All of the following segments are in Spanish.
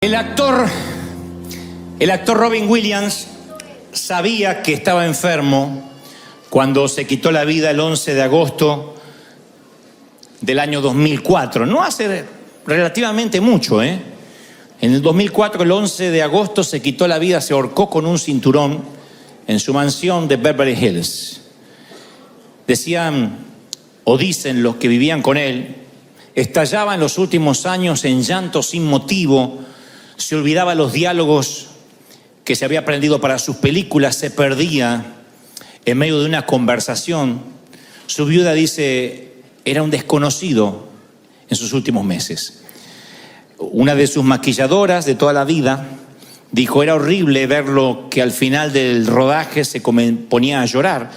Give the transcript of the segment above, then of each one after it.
El actor Robin Williams sabía que estaba enfermo cuando se quitó la vida el 11 de agosto del año 2004. No hace relativamente mucho, ¿eh? En el 2004, el 11 de agosto, se quitó la vida, se ahorcó con un cinturón en su mansión de Beverly Hills. Decían, o dicen los que vivían con él, estallaba en los últimos años en llanto sin motivo, se olvidaba los diálogos que se había aprendido para sus películas, se perdía en medio de una conversación. Su viuda dice, era un desconocido en sus últimos meses. Una de sus maquilladoras de toda la vida dijo, era horrible verlo que al final del rodaje se ponía a llorar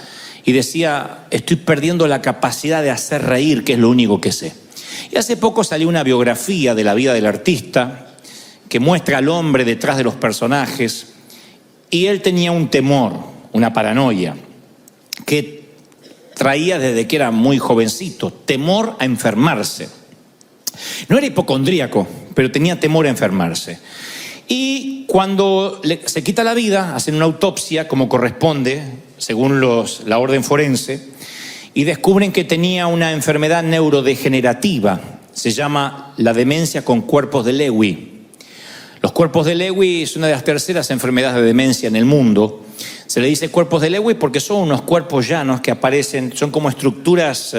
y decía, estoy perdiendo la capacidad de hacer reír, que es lo único que sé. Y hace poco salió una biografía de la vida del artista que muestra al hombre detrás de los personajes, y él tenía un temor, una paranoia, que traía desde que era muy jovencito, temor a enfermarse. No era hipocondríaco, pero tenía temor a enfermarse. Y cuando se quita la vida, hacen una autopsia como corresponde, según la orden forense, y descubren que tenía una enfermedad neurodegenerativa, se llama la demencia con cuerpos de Lewy. Los cuerpos de Lewy es una de las terceras enfermedades de demencia en el mundo. Se le dice cuerpos de Lewy porque son unos cuerpos llanos que aparecen, son como estructuras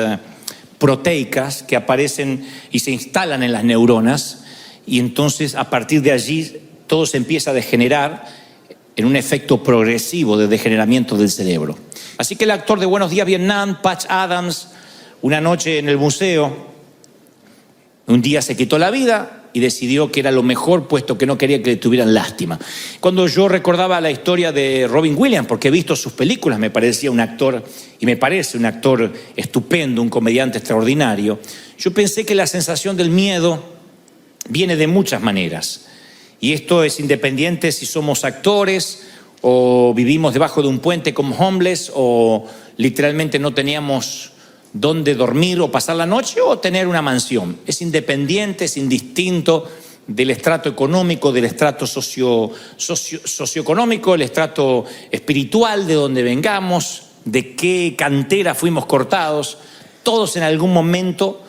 proteicas que aparecen y se instalan en las neuronas, y entonces a partir de allí todo se empieza a degenerar en un efecto progresivo de degeneramiento del cerebro. Así que el actor de Buenos Días Vietnam, Patch Adams, una noche en el museo, un día se quitó la vida y decidió que era lo mejor, puesto que no quería que le tuvieran lástima. Cuando yo recordaba la historia de Robin Williams, porque he visto sus películas, me parecía un actor, y me parece un actor estupendo, un comediante extraordinario, yo pensé que la sensación del miedo viene de muchas maneras. Y esto es independiente si somos actores o vivimos debajo de un puente como homeless, o literalmente no teníamos dónde dormir o pasar la noche, o tener una mansión. Es independiente, es indistinto del estrato económico, del estrato socioeconómico, el estrato espiritual, de donde vengamos, de qué cantera fuimos cortados. Todos en algún momento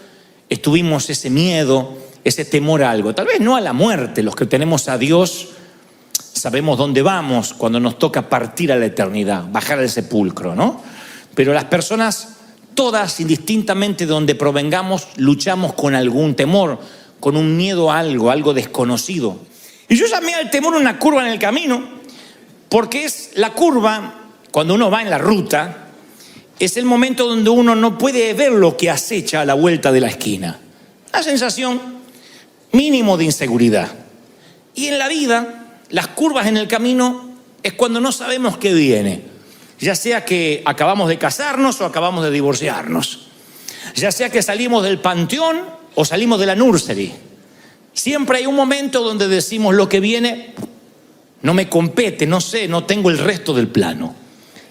estuvimos ese miedo, ese temor a algo. Tal vez no a la muerte. Los que tenemos a Dios sabemos dónde vamos cuando nos toca partir a la eternidad, bajar al sepulcro, ¿no? Pero las personas, todas, indistintamente de donde provengamos, luchamos con algún temor, con un miedo a algo desconocido. Y yo llamé al temor una curva en el camino, porque es la curva, cuando uno va en la ruta, es el momento donde uno no puede ver lo que acecha a la vuelta de la esquina. Una sensación mínimo de inseguridad. Y en la vida, las curvas en el camino es cuando no sabemos qué viene. Ya sea que acabamos de casarnos o acabamos de divorciarnos. Ya sea que salimos del panteón o salimos de la nursery. Siempre hay un momento donde decimos, lo que viene no me compete, no sé, no tengo el resto del plano.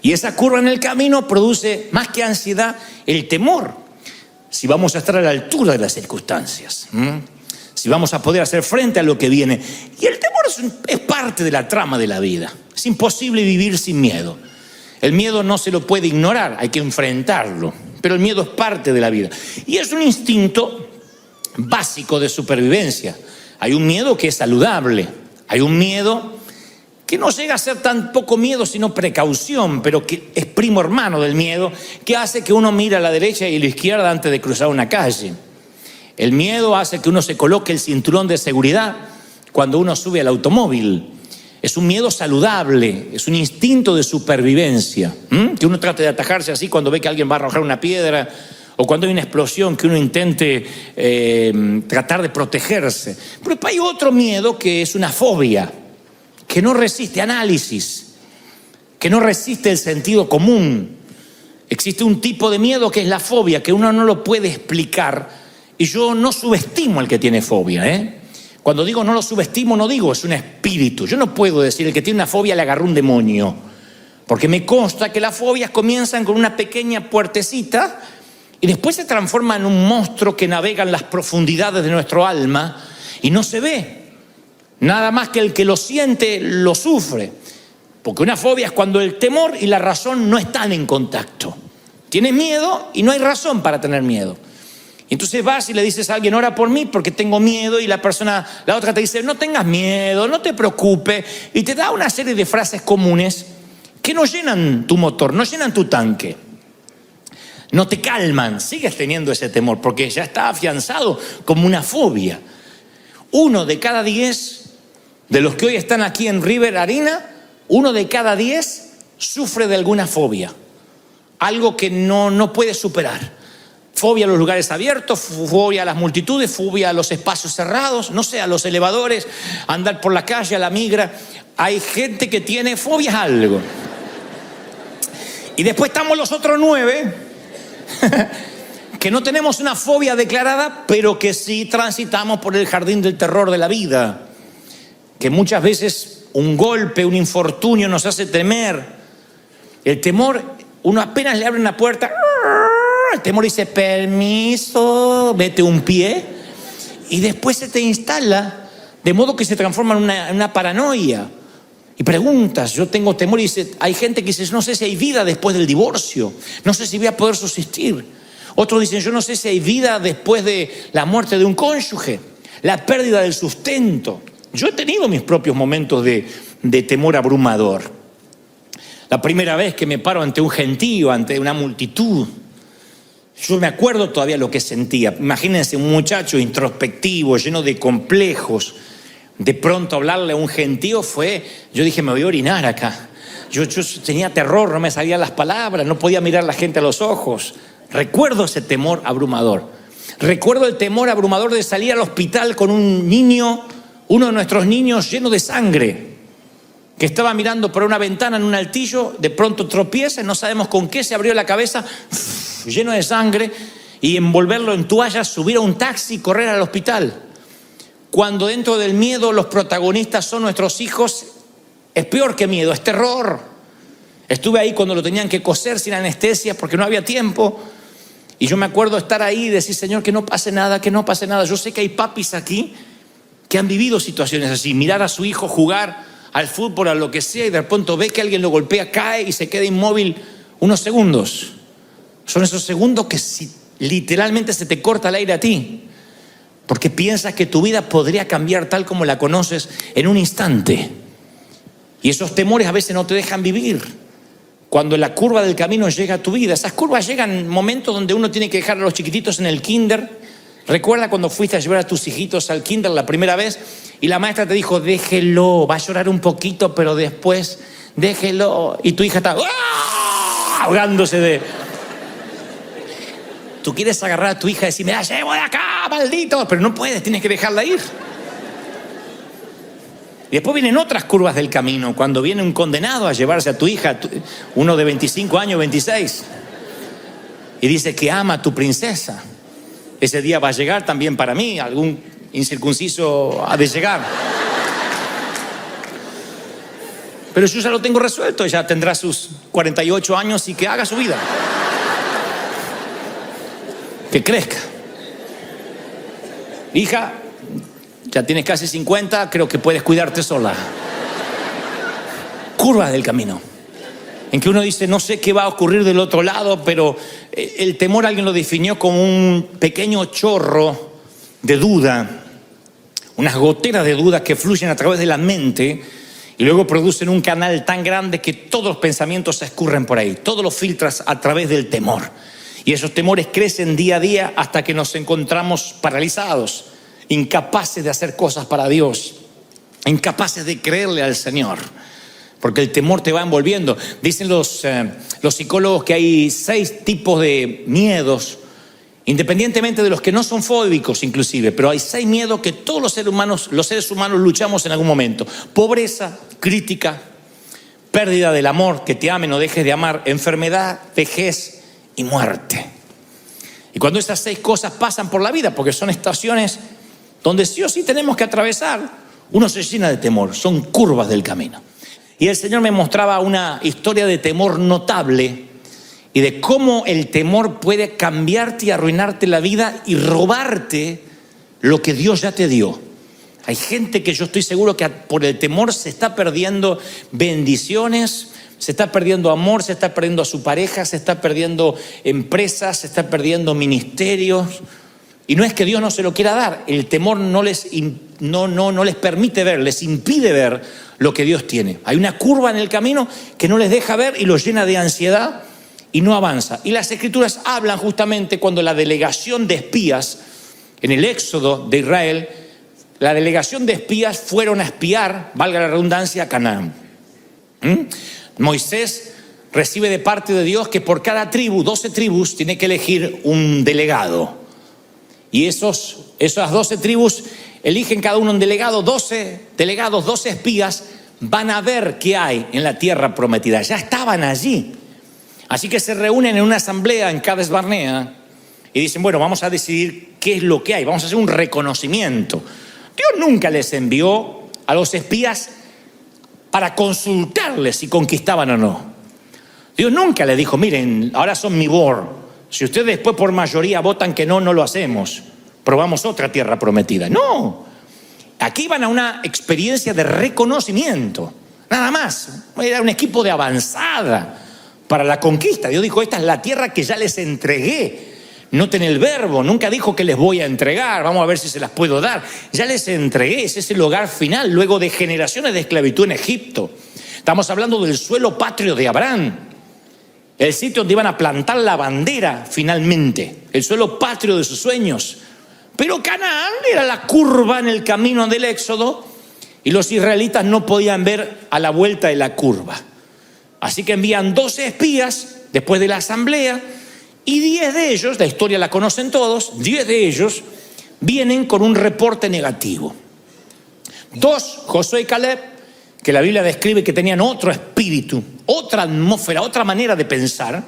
Y esa curva en el camino produce, más que ansiedad, el temor. Si vamos a estar a la altura de las circunstancias. Si vamos a poder hacer frente a lo que viene. Y el temor es parte de la trama de la vida. Es imposible vivir sin miedo. El miedo no se lo puede ignorar, hay que enfrentarlo. Pero el miedo es parte de la vida. Y es un instinto básico de supervivencia. Hay un miedo que es saludable. Hay un miedo que no llega a ser tan poco miedo, sino precaución, pero que es primo hermano del miedo, que hace que uno mire a la derecha y a la izquierda antes de cruzar una calle. El miedo hace que uno se coloque el cinturón de seguridad cuando uno sube al automóvil. Es un miedo saludable, es un instinto de supervivencia. Que uno trate de atajarse así cuando ve que alguien va a arrojar una piedra, o cuando hay una explosión, que uno intente tratar de protegerse. Pero hay otro miedo que es una fobia, que no resiste análisis, que no resiste el sentido común. Existe un tipo de miedo que es la fobia, que uno no lo puede explicar, y yo no subestimo al que tiene fobia, Cuando digo no lo subestimo, no digo es un espíritu. Yo no puedo decir el que tiene una fobia le agarró un demonio, porque me consta que las fobias comienzan con una pequeña puertecita y después se transforman en un monstruo que navega en las profundidades de nuestro alma y no se ve. Nada más que el que lo siente, lo sufre. Porque una fobia es cuando el temor y la razón no están en contacto. Tienes miedo y no hay razón para tener miedo. Entonces vas y le dices a alguien, ora por mí porque tengo miedo, y la otra te dice, no tengas miedo, no te preocupes, y te da una serie de frases comunes que no llenan tu motor, no llenan tu tanque, no te calman, sigues teniendo ese temor porque ya está afianzado como una fobia. 1 de cada 10 de los que hoy están aquí en River Arena, 1 de cada 10 sufre de alguna fobia, algo que no puede superar. Fobia a los lugares abiertos, fobia a las multitudes, fobia a los espacios cerrados, no sé, a los elevadores, a andar por la calle, a la migra. Hay gente que tiene fobias a algo. Y después estamos los otros 9, que no tenemos una fobia declarada, pero que sí transitamos por el jardín del terror de la vida. Que muchas veces un golpe, un infortunio nos hace temer. El temor, uno apenas le abre una puerta, el temor dice, permiso, mete un pie, y después se te instala, de modo que se transforma en una paranoia. Y preguntas, yo tengo temor, y dice, hay gente que dice, no sé si hay vida después del divorcio, no sé si voy a poder subsistir. Otros dicen, yo no sé si hay vida después de la muerte de un cónyuge, la pérdida del sustento. Yo he tenido mis propios momentos de temor abrumador. La primera vez que me paro ante un gentío, ante una multitud, yo me acuerdo todavía lo que sentía. Imagínense un muchacho introspectivo, lleno de complejos. De pronto hablarle a un gentío yo dije, me voy a orinar acá. Yo tenía terror, no me salían las palabras, no podía mirar a la gente a los ojos. Recuerdo ese temor abrumador. Recuerdo el temor abrumador de salir al hospital con un niño, uno de nuestros niños lleno de sangre, que estaba mirando por una ventana en un altillo, de pronto tropieza, no sabemos con qué, se abrió la cabeza, lleno de sangre, y envolverlo en toallas, subir a un taxi y correr al hospital. Cuando dentro del miedo los protagonistas son nuestros hijos, es peor que miedo, es terror. Estuve ahí cuando lo tenían que coser sin anestesia porque no había tiempo, y yo me acuerdo estar ahí y decir, Señor, que no pase nada, que no pase nada. Yo sé que hay papis aquí que han vivido situaciones así, mirar a su hijo jugar al fútbol, a lo que sea, y de pronto ve que alguien lo golpea, cae y se queda inmóvil unos segundos. Son esos segundos que literalmente se te corta el aire a ti, porque piensas que tu vida podría cambiar tal como la conoces en un instante. Y esos temores a veces no te dejan vivir. Cuando la curva del camino llega a tu vida, esas curvas llegan en momentos donde uno tiene que dejar a los chiquititos en el kinder. Recuerda cuando fuiste a llevar a tus hijitos al kinder la primera vez y la maestra te dijo, déjelo, va a llorar un poquito, pero después déjelo. Y tu hija está ahogándose de... Tú quieres agarrar a tu hija y decir, me la llevo de acá, maldito, pero no puedes, tienes que dejarla ir. Y después vienen otras curvas del camino, cuando viene un condenado a llevarse a tu hija, uno de 25 años, 26, y dice que ama a tu princesa. Ese día va a llegar también para mí, algún incircunciso ha de llegar. Pero yo ya lo tengo resuelto, ya tendrá sus 48 años y que haga su vida. Que crezca. Hija, ya tienes casi 50, creo que puedes cuidarte sola. Curvas del camino, en que uno dice, no sé qué va a ocurrir del otro lado, pero el temor alguien lo definió como un pequeño chorro de duda, unas goteras de duda que fluyen a través de la mente y luego producen un canal tan grande que todos los pensamientos se escurren por ahí, todos los filtras a través del temor. Y esos temores crecen día a día hasta que nos encontramos paralizados, incapaces de hacer cosas para Dios, incapaces de creerle al Señor, porque el temor te va envolviendo. Dicen los psicólogos que hay 6 tipos de miedos, independientemente de los que no son fóbicos inclusive, pero hay 6 miedos que todos los seres humanos luchamos en algún momento: pobreza, crítica, pérdida del amor, que te amen o dejes de amar, enfermedad, vejez y muerte. Y cuando esas 6 cosas pasan por la vida, porque son estaciones donde sí o sí tenemos que atravesar, uno se llena de temor, son curvas del camino. Y el Señor me mostraba una historia de temor notable y de cómo el temor puede cambiarte y arruinarte la vida y robarte lo que Dios ya te dio. Hay gente que yo estoy seguro que por el temor se está perdiendo bendiciones, se está perdiendo amor, se está perdiendo a su pareja, se está perdiendo empresas, se está perdiendo ministerios. Y no es que Dios no se lo quiera dar, el temor no les permite ver, les impide ver lo que Dios tiene. Hay una curva en el camino que no les deja ver y los llena de ansiedad y no avanza. Y las Escrituras hablan justamente cuando la delegación de espías, en el éxodo de Israel, la delegación de espías fueron a espiar, valga la redundancia, a Canaán. Moisés recibe de parte de Dios que por cada tribu, 12 tribus, tiene que elegir un delegado. Y esas 12 tribus eligen cada uno un delegado, 12 delegados, 12 espías, van a ver qué hay en la tierra prometida. Ya estaban allí. Así que se reúnen en una asamblea en Cades Barnea y dicen, bueno, vamos a decidir qué es lo que hay, vamos a hacer un reconocimiento. Dios nunca les envió a los espías para consultarles si conquistaban o no. Dios nunca les dijo, miren, ahora son mi board. Si ustedes después por mayoría votan que no, no lo hacemos. Probamos otra tierra prometida. No. Aquí van a una experiencia de reconocimiento. Nada más. Era un equipo de avanzada para la conquista. Dios dijo, esta es la tierra que ya les entregué. Noten el verbo, nunca dijo que les voy a entregar, vamos a ver si se las puedo dar. Ya les entregué, ese es el hogar final, luego de generaciones de esclavitud en Egipto. Estamos hablando del suelo patrio de Abraham, el sitio donde iban a plantar la bandera finalmente, el suelo patrio de sus sueños. Pero Canaán era la curva en el camino del Éxodo y los israelitas no podían ver a la vuelta de la curva. Así que envían 12 espías después de la asamblea. Y 10 de ellos, la historia la conocen todos, 10 de ellos vienen con un reporte negativo. 2, Josué y Caleb, que la Biblia describe que tenían otro espíritu, otra atmósfera, otra manera de pensar.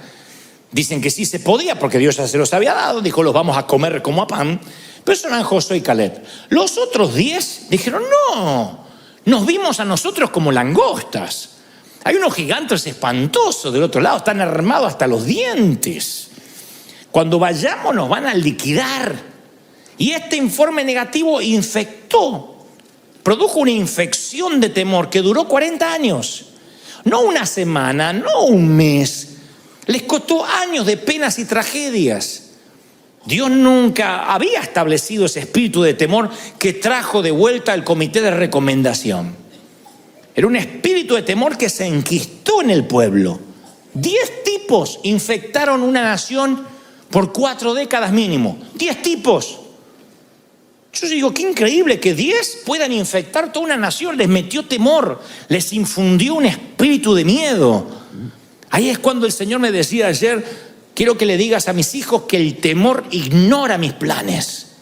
Dicen que sí se podía porque Dios ya se los había dado, dijo los vamos a comer como a pan. Pero eso eran Josué y Caleb. Los otros 10 dijeron no, nos vimos a nosotros como langostas. Hay unos gigantes espantosos del otro lado, están armados hasta los dientes. Cuando vayamos nos van a liquidar. Y este informe negativo produjo una infección de temor que duró 40 años. No una semana, no un mes. Les costó años de penas y tragedias. Dios nunca había establecido ese espíritu de temor que trajo de vuelta al comité de recomendación. Era un espíritu de temor que se enquistó en el pueblo. 10 tipos infectaron una nación por 4 décadas mínimo. 10 tipos. Yo digo, qué increíble que 10 puedan infectar toda una nación. Les metió temor, les infundió un espíritu de miedo. Ahí es cuando el Señor me decía ayer, quiero que le digas a mis hijos que el temor ignora mis planes.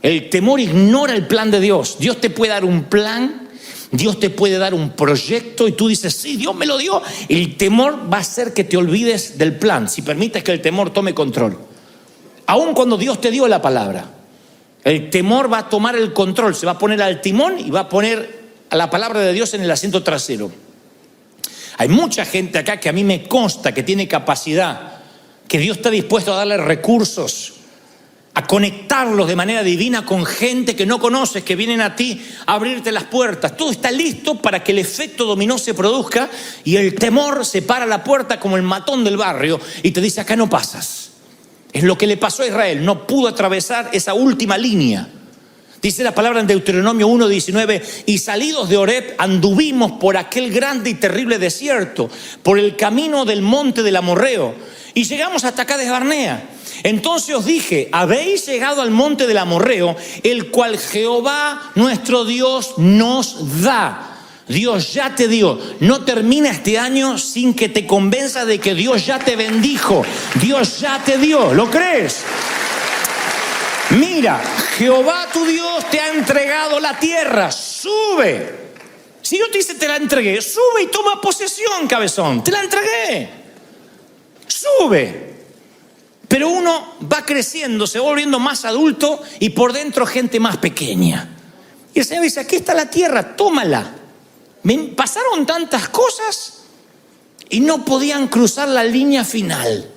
El temor ignora el plan de Dios. Dios te puede dar un plan, Dios te puede dar un proyecto y tú dices, sí, Dios me lo dio. El temor va a hacer que te olvides del plan, si permites que el temor tome control. Aun cuando Dios te dio la palabra, el temor va a tomar el control, se va a poner al timón y va a poner a la palabra de Dios en el asiento trasero. Hay mucha gente acá que a mí me consta que tiene capacidad, que Dios está dispuesto a darle recursos, a conectarlos de manera divina con gente que no conoces, que vienen a ti a abrirte las puertas. Todo está listo para que el efecto dominó se produzca y el temor se para la puerta como el matón del barrio y te dice, acá no pasas. Es lo que le pasó a Israel, no pudo atravesar esa última línea. Dice la palabra en Deuteronomio 1:19, y salidos de Horeb anduvimos por aquel grande y terrible desierto, por el camino del monte del Amorreo, y llegamos hasta Cades Barnea. Entonces os dije, habéis llegado al monte del Amorreo, el cual Jehová nuestro Dios nos da. Dios ya te dio. No termina este año sin que te convenza de que Dios ya te bendijo. Dios ya te dio. ¿Lo crees? Mira, Jehová tu Dios te ha entregado la tierra. Sube. Si yo te dice te la entregué, sube y toma posesión, cabezón. Te la entregué. Sube. Pero uno va creciendo, se va volviendo más adulto y por dentro gente más pequeña. Y el Señor dice, aquí está la tierra, tómala. Pasaron tantas cosas y no podían cruzar la línea final.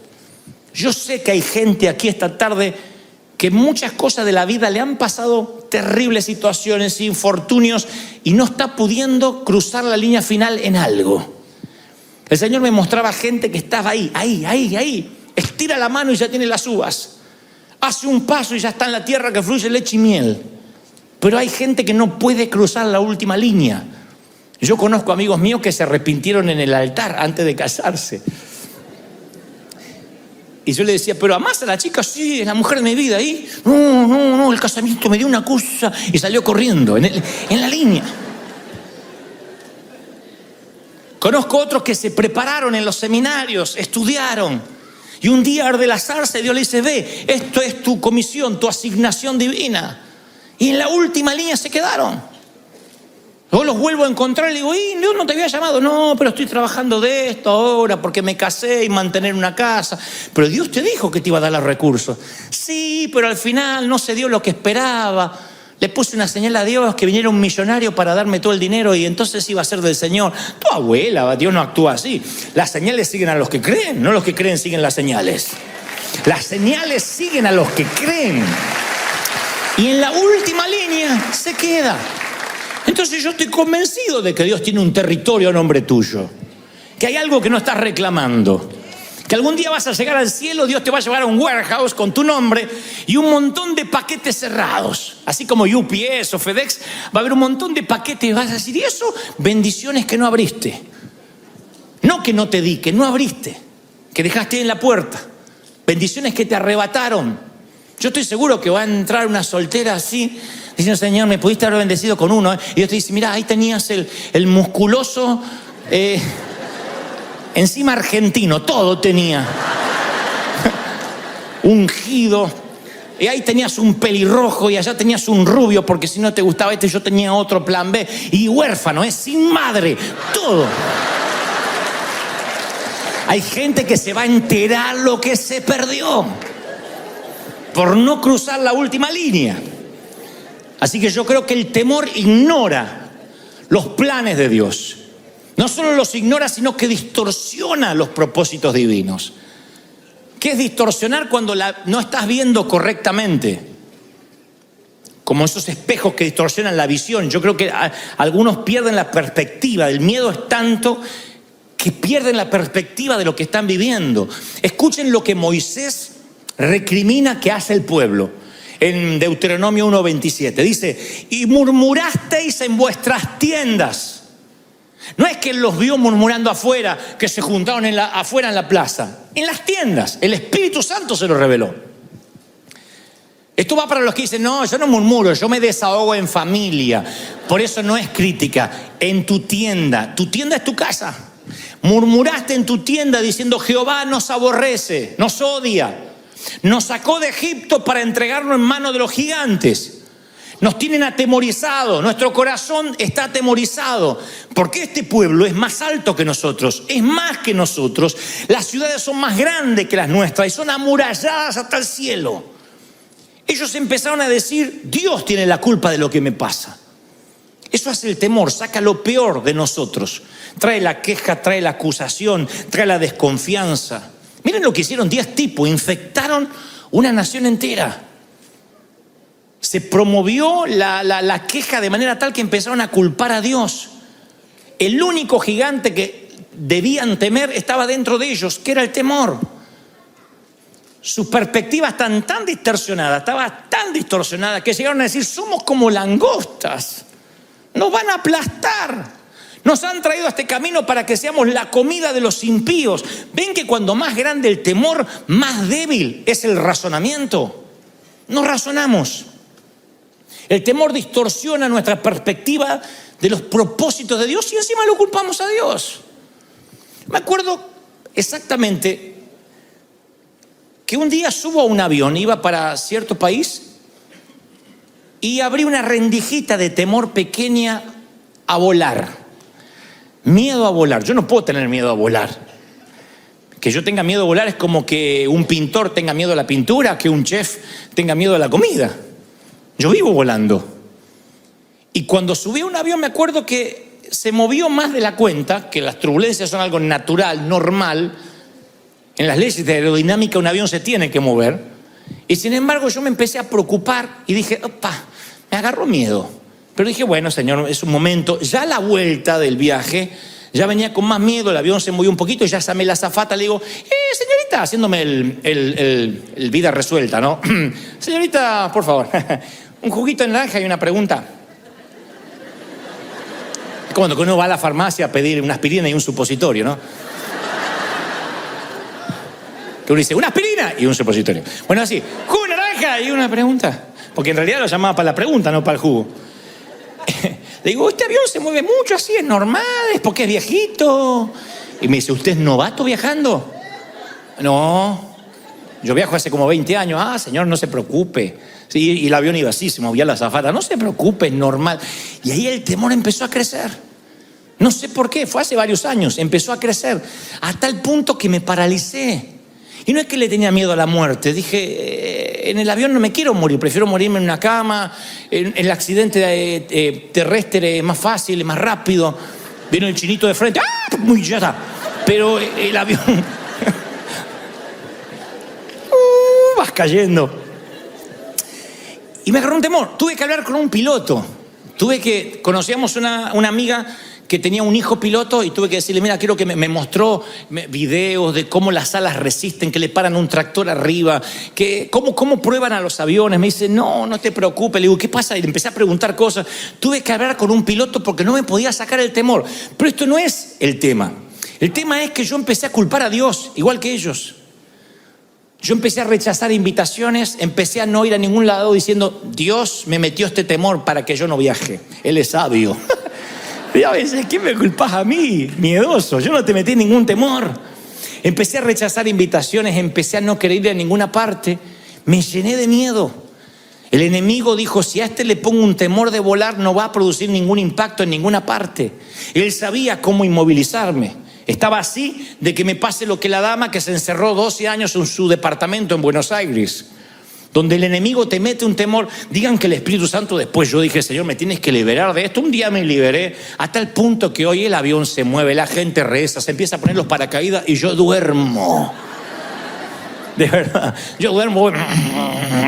Yo sé que hay gente aquí esta tarde que muchas cosas de la vida le han pasado terribles situaciones, infortunios, y no está pudiendo cruzar la línea final en algo. El Señor me mostraba gente que estaba ahí. Estira la mano y ya tiene las uvas. Hace un paso y ya está en la tierra que fluye leche y miel. Pero hay gente que no puede cruzar la última línea. Yo conozco amigos míos que se arrepintieron en el altar antes de casarse. Y yo le decía, ¿pero amás a la chica? Sí, es la mujer de mi vida. ¿Y? No, el casamiento me dio una cosa. Y salió corriendo en la línea. Conozco otros que se prepararon en los seminarios, estudiaron. Y un día al relazarse Dios le dice, ve, esto es tu comisión, tu asignación divina. Y en la última línea se quedaron. Luego los vuelvo a encontrar y le digo, Dios no te había llamado. No, pero estoy trabajando de esto ahora porque me casé y mantener una casa. Pero Dios te dijo que te iba a dar los recursos. Sí, pero al final no se dio lo que esperaba. Le puse una señal a Dios que viniera un millonario para darme todo el dinero y entonces iba a ser del Señor. Tu abuela, Dios no actúa así. Las señales siguen a los que creen, no los que creen siguen las señales. Las señales siguen a los que creen. Y en la última línea se queda. Entonces yo estoy convencido de que Dios tiene un territorio a nombre tuyo. Que hay algo que no estás reclamando. Que algún día vas a llegar al cielo, Dios te va a llevar a un warehouse con tu nombre y un montón de paquetes cerrados. Así como UPS o FedEx, va a haber un montón de paquetes y vas a decir, ¿y eso? Bendiciones que no abriste. No que no te di, que no abriste, que dejaste en la puerta. Bendiciones que te arrebataron. Yo estoy seguro que va a entrar una soltera así, diciendo, Señor, me pudiste haber bendecido con uno. Y Dios te dice, mira, ahí tenías el musculoso... encima argentino, todo tenía. Ungido. Y ahí tenías un pelirrojo y allá tenías un rubio, porque si no te gustaba este, yo tenía otro plan B. Y huérfano, sin madre, todo. Hay gente que se va a enterar lo que se perdió por no cruzar la última línea. Así que yo creo que el temor ignora los planes de Dios. No solo los ignora, sino que distorsiona los propósitos divinos. ¿Qué es distorsionar? Cuando no estás viendo correctamente. Como esos espejos que distorsionan la visión. Yo creo que algunos pierden la perspectiva. El miedo es tanto que pierden la perspectiva de lo que están viviendo. Escuchen lo que Moisés recrimina que hace el pueblo. En Deuteronomio 1:27 dice, y murmurasteis en vuestras tiendas. No es que él los vio murmurando afuera, que se juntaron afuera en la plaza. En las tiendas, el Espíritu Santo se lo reveló. Esto va para los que dicen, no, yo no murmuro, yo me desahogo en familia. Por eso no es crítica. En tu tienda es tu casa. Murmuraste en tu tienda diciendo, Jehová nos aborrece, nos odia. Nos sacó de Egipto para entregarnos en manos de los gigantes. Nos tienen atemorizados, nuestro corazón está atemorizado, porque este pueblo es más alto que nosotros, es más que nosotros. Las ciudades son más grandes que las nuestras y son amuralladas hasta el cielo. Ellos empezaron a decir, Dios tiene la culpa de lo que me pasa. Eso hace el temor, saca lo peor de nosotros. Trae la queja, trae la acusación, trae la desconfianza. Miren lo que hicieron 10 tipos, infectaron una nación entera. Se promovió la queja de manera tal que empezaron a culpar a Dios. El único gigante que debían temer estaba dentro de ellos, que era el temor. Sus perspectivas estaban tan distorsionadas, estaba tan distorsionada que llegaron a decir, somos como langostas, nos van a aplastar. Nos han traído a este camino para que seamos la comida de los impíos. Ven que cuando más grande el temor, más débil es el razonamiento. No razonamos. El temor distorsiona nuestra perspectiva de los propósitos de Dios y encima lo culpamos a Dios. Me acuerdo exactamente que un día subo a un avión, iba para cierto país y abrí una rendijita de temor pequeña a volar. Miedo a volar. Yo no puedo tener miedo a volar. Que yo tenga miedo a volar es como que un pintor tenga miedo a la pintura, que un chef tenga miedo a la comida. Yo vivo volando. Y cuando subí a un avión me acuerdo que se movió más de la cuenta, que las turbulencias son algo natural, normal. En las leyes de aerodinámica un avión se tiene que mover. Y sin embargo yo me empecé a preocupar y dije, opa, me agarró miedo. Pero dije, bueno, Señor, es un momento. Ya a la vuelta del viaje, ya venía con más miedo, el avión se movió un poquito, ya llamé a la azafata, le digo, señorita, haciéndome el vida resuelta, ¿no? Señorita, por favor, un juguito de naranja y una pregunta. Es como cuando uno va a la farmacia a pedir una aspirina y un supositorio, ¿no? Que uno dice, una aspirina y un supositorio. Bueno, así, jugo de naranja y una pregunta. Porque en realidad lo llamaba para la pregunta, no para el jugo. Le digo, este avión se mueve mucho así, es normal, es porque es viejito. Y me dice, ¿usted es novato viajando? No, yo viajo hace como 20 años. Ah, señor, no se preocupe. Sí, y el avión iba así, se movía la azafata. No se preocupe, es normal. Y ahí el temor empezó a crecer. No sé por qué, fue hace varios años, empezó a crecer. A tal punto que me paralicé. Y no es que le tenía miedo a la muerte. Dije, en el avión no me quiero morir, prefiero morirme en una cama. En el accidente terrestre es más fácil, es más rápido. Viene el chinito de frente, ¡ah! Muy ya está. Pero el avión vas cayendo. Y me agarró un temor. Tuve que hablar con un piloto. Conocíamos una amiga que tenía un hijo piloto y tuve que decirle, mira, quiero que me mostró videos de cómo las alas resisten, que le paran un tractor arriba, que cómo prueban a los aviones. Me dice, no te preocupes. Le digo, ¿qué pasa? Y le empecé a preguntar cosas. Tuve que hablar con un piloto porque no me podía sacar el temor. Pero esto no es el tema. El tema es que yo empecé a culpar a Dios, igual que ellos. Yo empecé a rechazar invitaciones, empecé a no ir a ningún lado diciendo, Dios me metió este temor para que yo no viaje. Él es sabio. Y a veces, ¿qué me culpas a mí? Miedoso, yo no te metí ningún temor. Empecé a rechazar invitaciones, empecé a no querer ir a ninguna parte. Me llené de miedo. El enemigo dijo, si a este le pongo un temor de volar, no va a producir ningún impacto en ninguna parte. Él sabía cómo inmovilizarme. Estaba así de que me pase lo que la dama que se encerró 12 años en su departamento en Buenos Aires, donde el enemigo te mete un temor. Digan que el Espíritu Santo después, yo dije, Señor, me tienes que liberar de esto. Un día me liberé, a tal punto que hoy el avión se mueve, la gente reza, se empieza a poner los paracaídas y yo duermo. De verdad, yo duermo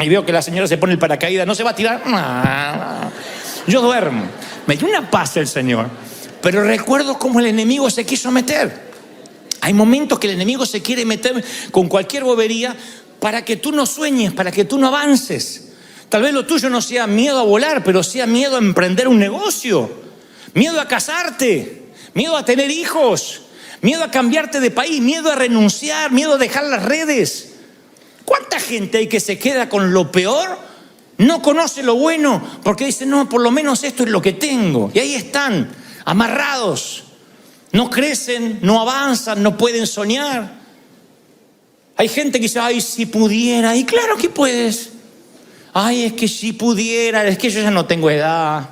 y veo que la señora se pone el paracaídas, no se va a tirar. Yo duermo. Me dio una paz el Señor. Pero recuerdo cómo el enemigo se quiso meter. Hay momentos que el enemigo se quiere meter con cualquier bobería para que tú no sueñes, para que tú no avances. Tal vez lo tuyo no sea miedo a volar, pero sea miedo a emprender un negocio, miedo a casarte, miedo a tener hijos, miedo a cambiarte de país, miedo a renunciar, miedo a dejar las redes. ¿Cuánta gente hay que se queda con lo peor? No conoce lo bueno porque dice, no, por lo menos esto es lo que tengo. Y ahí están, amarrados. No crecen, no avanzan, no pueden soñar. Hay gente que dice, ay, si pudiera. Y claro que puedes. Ay, es que si pudiera, es que yo ya no tengo edad.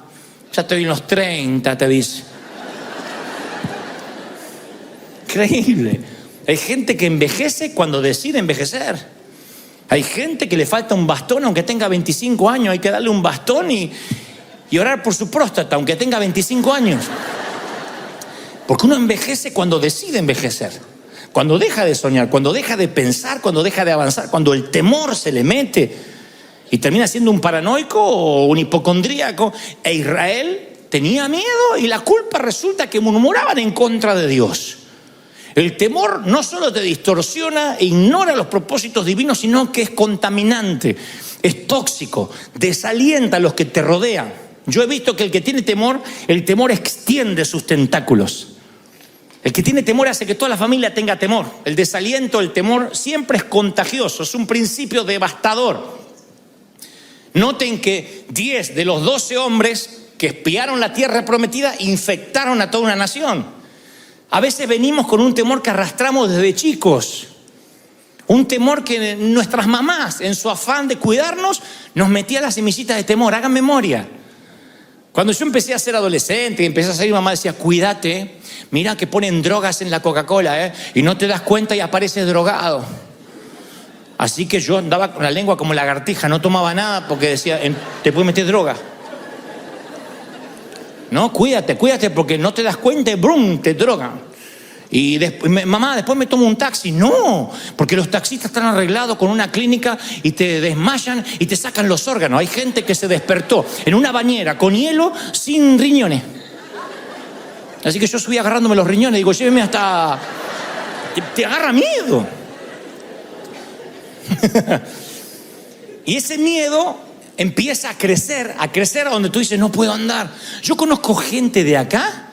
Ya estoy en los 30, te dice. Increíble. Hay gente que envejece cuando decide envejecer. Hay gente que le falta un bastón aunque tenga 25 años. Hay que darle un bastón y orar por su próstata aunque tenga 25 años. Porque uno envejece cuando decide envejecer, cuando deja de soñar, cuando deja de pensar, cuando deja de avanzar, cuando el temor se le mete y termina siendo un paranoico o un hipocondríaco. E Israel tenía miedo y la culpa resulta que murmuraban en contra de Dios. El temor no solo te distorsiona e ignora los propósitos divinos, sino que es contaminante, es tóxico, desalienta a los que te rodean. Yo he visto que el que tiene temor, el temor extiende sus tentáculos. El que tiene temor hace que toda la familia tenga temor. El desaliento, el temor siempre es contagioso, es un principio devastador. Noten que 10 de los 12 hombres que espiaron la tierra prometida infectaron a toda una nación. A veces venimos con un temor que arrastramos desde chicos. Un temor que nuestras mamás, en su afán de cuidarnos, nos metían las semillitas de temor. Hagan memoria. Cuando yo empecé a ser adolescente y empecé a salir, mamá decía, cuídate, mira que ponen drogas en la Coca-Cola, y no te das cuenta y apareces drogado. Así que yo andaba con la lengua como lagartija, no tomaba nada porque decía, te puede meter droga. No, cuídate porque no te das cuenta y ¡brum!, te drogan. Y después, mamá, después me tomo un taxi. No, porque los taxistas están arreglados con una clínica y te desmayan y te sacan los órganos. Hay gente que se despertó en una bañera con hielo sin riñones. Así que yo subí agarrándome los riñones. Digo, lléveme hasta... Te agarra miedo. Y ese miedo empieza a crecer a donde tú dices, no puedo andar. Yo conozco gente de acá,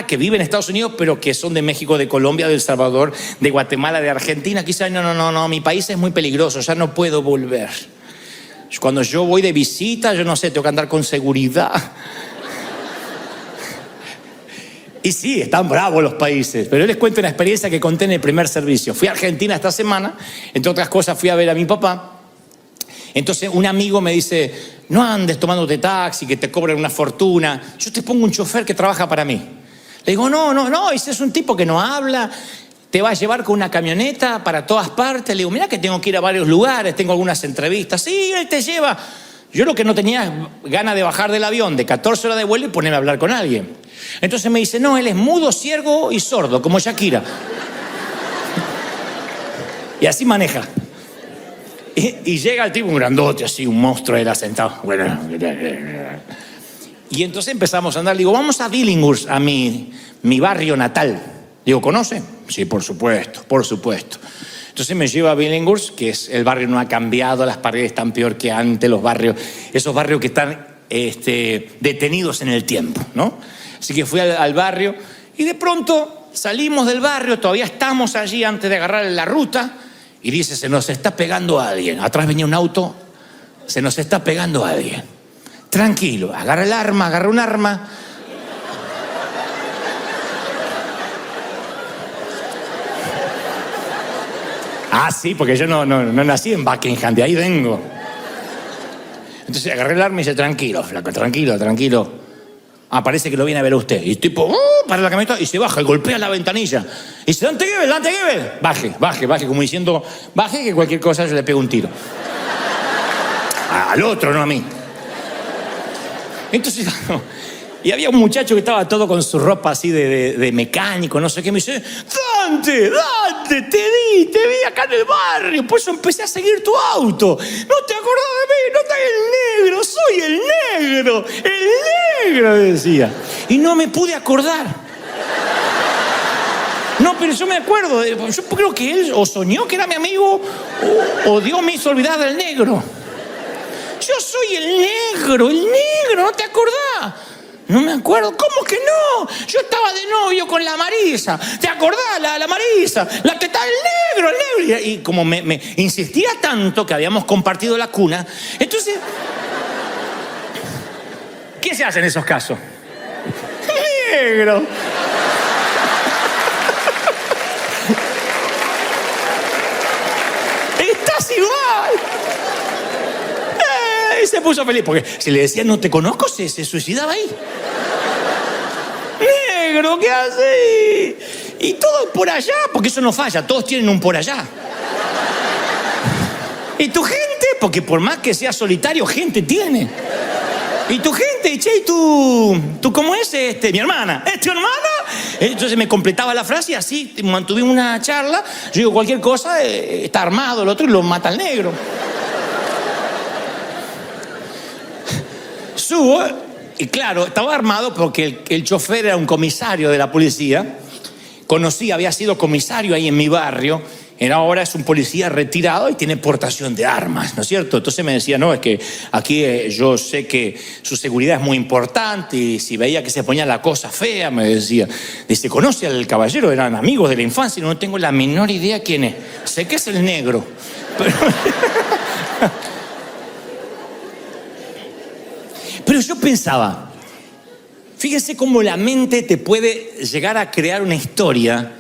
que vive en Estados Unidos, pero que son de México, de Colombia, de El Salvador, de Guatemala, de Argentina. Quizás, no, mi país es muy peligroso, ya no puedo volver. Cuando yo voy de visita, yo no sé, tengo que andar con seguridad. Y sí, están bravos los países, pero yo les cuento una experiencia que conté en el primer servicio. Fui a Argentina esta semana, entre otras cosas fui a ver a mi papá. Entonces un amigo me dice, no andes tomándote taxi, que te cobran una fortuna. Yo te pongo un chofer que trabaja para mí. Le digo, no, ese es un tipo que no habla, te va a llevar con una camioneta para todas partes. Le digo, mira que tengo que ir a varios lugares, tengo algunas entrevistas. Sí, él te lleva. Yo lo que no tenía es ganas de bajar del avión de 14 horas de vuelo y ponerme a hablar con alguien. Entonces me dice, no, él es mudo, ciego y sordo, como Shakira. Y así maneja. Y llega el tipo, un grandote, así, un monstruo, era sentado. Bueno. Y entonces empezamos a andar. Digo, vamos a Billinghurst, a mi barrio natal. Digo, ¿conoce? Sí, por supuesto. Entonces me lleva a Billinghurst, que es el barrio no ha cambiado, las paredes están peor que antes, los barrios, esos barrios que están detenidos en el tiempo, ¿no? Así que fui al barrio y de pronto salimos del barrio, todavía estamos allí antes de agarrar la ruta. Y dice, se nos está pegando a alguien. Atrás venía un auto, se nos está pegando a alguien. Tranquilo, agarra un arma. Ah, sí, porque yo no nací en Buckingham, de ahí vengo. Entonces agarré el arma y dice, tranquilo, flaco, tranquilo. Ah, parece que lo viene a ver a usted. Y el tipo, para la camioneta y se baja y golpea la ventanilla. Y dice, Dante Gebel. Baje, como diciendo, baje que cualquier cosa yo le pego un tiro. Al otro, no a mí. Entonces, y había un muchacho que estaba todo con su ropa así de mecánico, no sé qué. Me dice, Dante, te vi acá en el barrio, por eso empecé a seguir tu auto. No te acordás de mí, no estás el negro, soy el negro, decía. Y no me pude acordar. No, pero yo me acuerdo, yo creo que él o soñó que era mi amigo o Dios me hizo olvidar del negro. Yo soy el negro, ¿no te acordás? No me acuerdo, ¿cómo que no? Yo estaba de novio con la Marisa. ¿Te acordás? La Marisa, la que está el negro. Y como me insistía tanto que habíamos compartido la cuna, entonces, ¿qué se hace en esos casos? Negro. Estás igual. Y se puso feliz, porque si le decía no te conozco, se suicidaba ahí. Negro, ¿qué haces? Y todo por allá, porque eso no falla, todos tienen un por allá. Y tu gente, porque por más que sea solitario, gente tiene. Y tu gente, che, ¿y tú cómo es? Mi hermana. ¿Es tu hermana? Entonces me completaba la frase y así mantuvimos una charla. Yo digo, cualquier cosa, está armado el otro y lo mata al negro. Subo, y claro, estaba armado porque el chofer era un comisario de la policía. Había sido comisario ahí en mi barrio. Ahora es un policía retirado y tiene portación de armas, ¿no es cierto? Entonces me decía, no, es que aquí yo sé que su seguridad es muy importante y si veía que se ponía la cosa fea, me decía. Dice, ¿conoce al caballero? Eran amigos de la infancia y no tengo la menor idea quién es. Sé que es el negro. Pero yo pensaba, fíjense cómo la mente te puede llegar a crear una historia.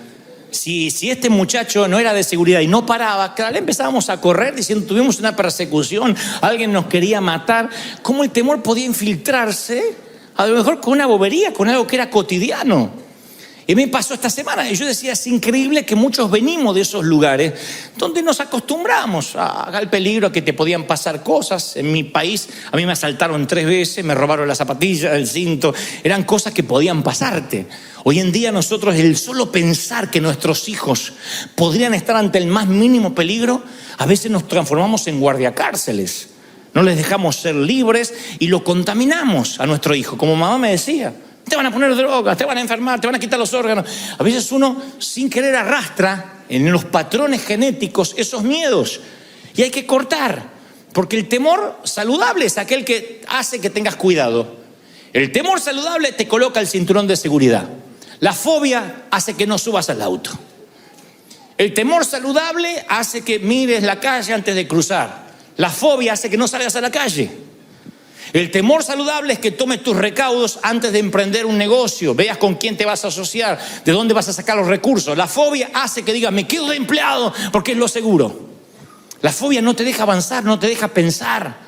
Si este muchacho no era de seguridad y no paraba, claro, empezábamos a correr diciendo, tuvimos una persecución, alguien nos quería matar. ¿Cómo el temor podía infiltrarse? A lo mejor con una bobería, con algo que era cotidiano. Y me pasó esta semana y yo decía, es increíble que muchos venimos de esos lugares donde nos acostumbramos al peligro, a que te podían pasar cosas. En mi país a mí me asaltaron 3 veces, me robaron las zapatillas, el cinto, eran cosas que podían pasarte. Hoy en día nosotros, el solo pensar que nuestros hijos podrían estar ante el más mínimo peligro, a veces nos transformamos en guardiacárceles. No les dejamos ser libres y lo contaminamos a nuestro hijo. Como mamá me decía, te van a poner drogas, te van a enfermar, te van a quitar los órganos. A veces uno sin querer arrastra en los patrones genéticos esos miedos. Y hay que cortar, porque el temor saludable es aquel que hace que tengas cuidado. El temor saludable te coloca el cinturón de seguridad. La fobia hace que no subas al auto. El temor saludable hace que mires la calle antes de cruzar. La fobia hace que no salgas a la calle. El temor saludable es que tomes tus recaudos antes de emprender un negocio, veas con quién te vas a asociar, de dónde vas a sacar los recursos. La fobia hace que digas, me quedo de empleado porque es lo seguro. La fobia no te deja avanzar, no te deja pensar.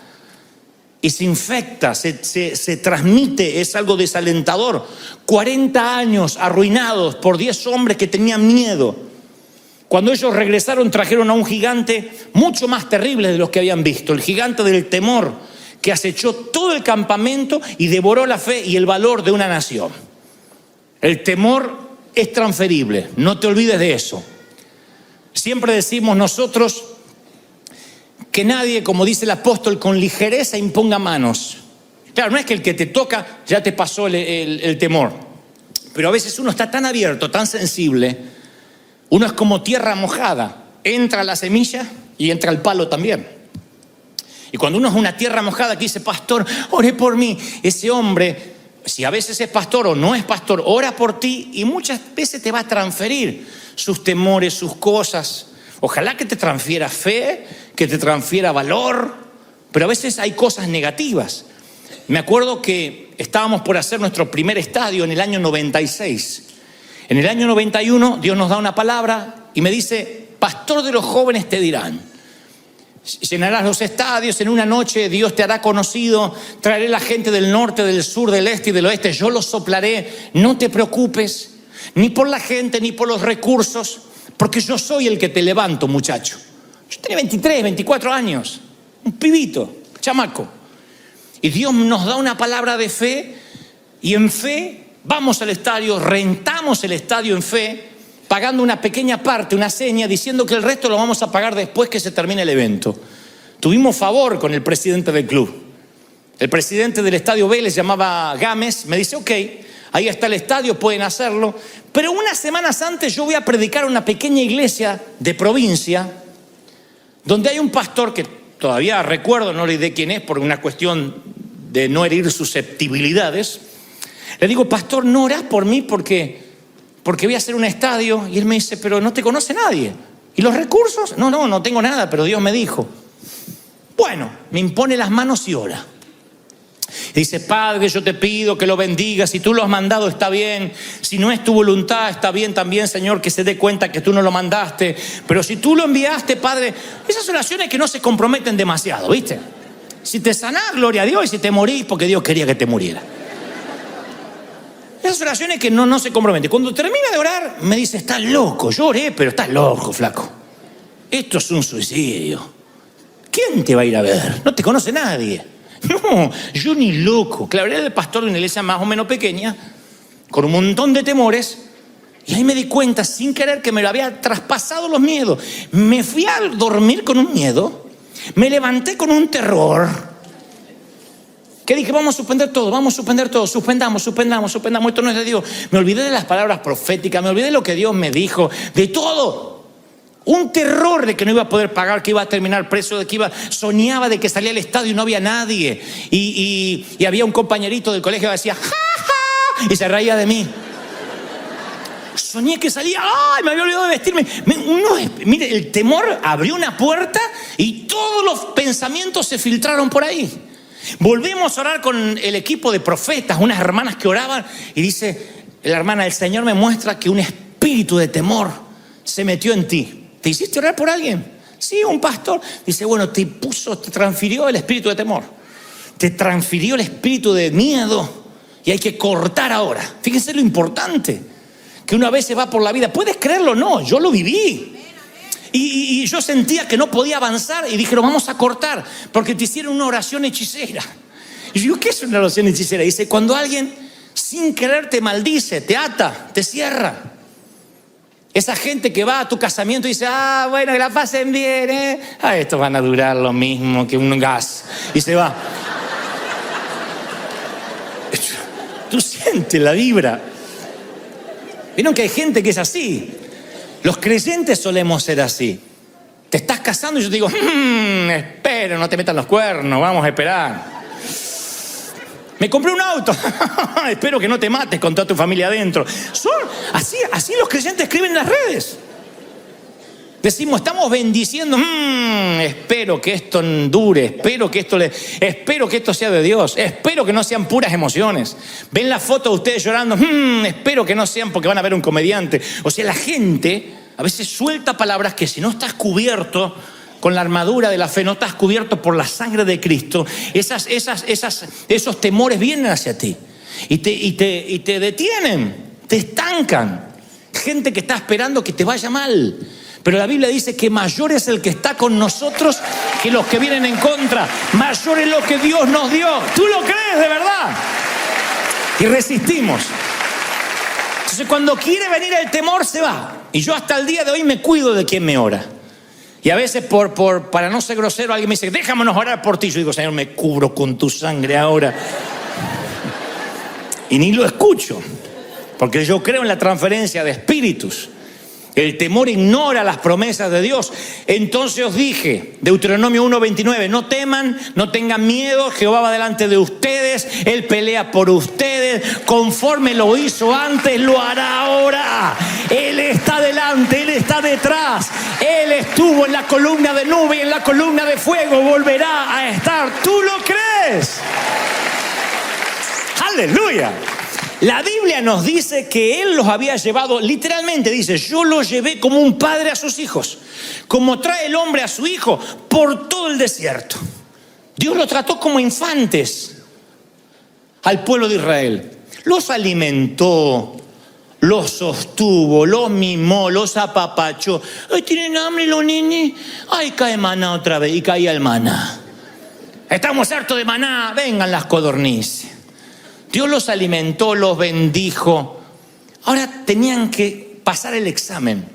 Y se infecta, se transmite, es algo desalentador. 40 años arruinados por 10 hombres que tenían miedo. Cuando ellos regresaron trajeron a un gigante mucho más terrible de los que habían visto, el gigante del temor, que acechó todo el campamento y devoró la fe y el valor de una nación. El temor es transferible, no te olvides de eso. Siempre decimos nosotros que nadie, como dice el apóstol, con ligereza imponga manos. Claro, no es que el que te toca ya te pasó el temor, pero a veces uno está tan abierto, tan sensible, uno es como tierra mojada, entra la semilla y entra el palo también. Y cuando uno es una tierra mojada que dice, pastor, oré por mí, ese hombre, si a veces es pastor o no es pastor, ora por ti y muchas veces te va a transferir sus temores, sus cosas. Ojalá que te transfiera fe, que te transfiera valor, pero a veces hay cosas negativas. Me acuerdo que estábamos por hacer nuestro primer estadio en el año 96. En el año 91 Dios nos da una palabra y me dice, pastor de los jóvenes te dirán, llenarás los estadios, en una noche Dios te hará conocido, traeré la gente del norte, del sur, del este y del oeste, yo los soplaré, no te preocupes, ni por la gente, ni por los recursos, porque yo soy el que te levanto, muchacho. Yo tenía 23, 24 años, un pibito, chamaco. Y Dios nos da una palabra de fe, y en fe vamos al estadio, rentamos el estadio en fe, pagando una pequeña parte, una seña, diciendo que el resto lo vamos a pagar después que se termine el evento. Tuvimos favor con el presidente del club. El presidente del estadio Vélez, llamaba Gámez, me dice, ok, ahí está el estadio, pueden hacerlo. Pero unas semanas antes yo voy a predicar a una pequeña iglesia de provincia, donde hay un pastor que todavía recuerdo, no le diré quién es por una cuestión de no herir susceptibilidades. Le digo, pastor, ¿no orás por mí porque voy a hacer un estadio? Y él me dice, pero no te conoce nadie. ¿Y los recursos? No tengo nada, pero Dios me dijo. Bueno, me impone las manos y ora. Y dice, Padre, yo te pido que lo bendigas. Si tú lo has mandado, está bien. Si no es tu voluntad, está bien también, Señor, que se dé cuenta que tú no lo mandaste. Pero si tú lo enviaste, Padre, esas oraciones que no se comprometen demasiado, ¿viste? Si te sanás, gloria a Dios. Y si te morís, porque Dios quería que te muriera. Esas oraciones que no se comprometen. Cuando termina de orar, me dice, estás loco. Yo oré, pero estás loco, flaco. Esto es un suicidio. ¿Quién te va a ir a ver? No te conoce nadie. No, yo ni loco. Claro, era el pastor de una iglesia más o menos pequeña, con un montón de temores. Y ahí me di cuenta, sin querer, que me lo había traspasado los miedos. Me fui a dormir con un miedo. Me levanté con un terror. Que dije, vamos a suspender todo, suspendamos, esto no es de Dios. Me olvidé de las palabras proféticas, me olvidé de lo que Dios me dijo, de todo. Un terror de que no iba a poder pagar, que iba a terminar preso, soñaba de que salía al estadio y no había nadie. Y había un compañerito del colegio que decía, ¡ja, ja! Y se reía de mí. Soñé que salía, ¡ay! Me había olvidado de vestirme. Mire, el temor abrió una puerta y todos los pensamientos se filtraron por ahí. Volvimos a orar con el equipo de profetas, unas hermanas que oraban, y dice la hermana, el Señor me muestra que un espíritu de temor se metió en ti. ¿Te hiciste orar por alguien? Sí, un pastor. Dice, bueno, te transfirió el espíritu de temor, te transfirió el espíritu de miedo, y hay que cortar ahora. Fíjense lo importante. que uno a veces va por la vida. ¿Puedes creerlo o no? Yo lo viví. Y yo sentía que no podía avanzar y dije, lo vamos a cortar porque te hicieron una oración hechicera. Y yo digo, ¿qué es una oración hechicera? Dice, cuando alguien sin querer te maldice, te ata, te cierra. Esa gente que va a tu casamiento y dice, bueno, que la pasen bien, estos van a durar lo mismo que un gas. Y se va. Tú sientes la vibra. Vieron que hay gente que es así. Los creyentes solemos ser así. Te estás casando y yo te digo, espera, no te metan los cuernos, vamos a esperar. Me compré un auto. Espero que no te mates con toda tu familia adentro. Así los creyentes escriben en las redes. Decimos, estamos bendiciendo. Espero que esto dure. Espero que esto sea de Dios. Espero que no sean puras emociones. Ven la foto de ustedes llorando. Espero que no sean porque van a ver un comediante. O sea, la gente a veces suelta palabras que si no estás cubierto con la armadura de la fe, no estás cubierto por la sangre de Cristo, esos temores vienen hacia ti y te detienen, te estancan. Gente que está esperando que te vaya mal. Pero la Biblia dice que mayor es el que está con nosotros que los que vienen en contra. Mayor es lo que Dios nos dio. ¿Tú lo crees de verdad? Y resistimos. Entonces cuando quiere venir el temor se va. Y yo hasta el día de hoy me cuido de quien me ora. Y a veces para no ser grosero alguien me dice, déjamonos orar por ti. Yo digo, Señor, me cubro con tu sangre ahora. Y ni lo escucho. Porque yo creo en la transferencia de espíritus. El temor ignora las promesas de Dios. Entonces os dije, Deuteronomio 1:29, no teman, no tengan miedo, Jehová va delante de ustedes, Él pelea por ustedes, conforme lo hizo antes, lo hará ahora. Él está delante, Él está detrás, Él estuvo en la columna de nube y en la columna de fuego, volverá a estar. ¿Tú lo crees? ¡Aleluya! La Biblia nos dice que Él los había llevado, literalmente dice, yo los llevé como un padre a sus hijos, como trae el hombre a su hijo por todo el desierto. Dios los trató como infantes al pueblo de Israel. Los alimentó, los sostuvo, los mimó, los apapachó. Ay, ¿tienen hambre los nenes? Ay, cae maná otra vez. Y caía el maná. Estamos hartos de maná, vengan las codornices. Dios los alimentó, los bendijo. Ahora tenían que pasar el examen.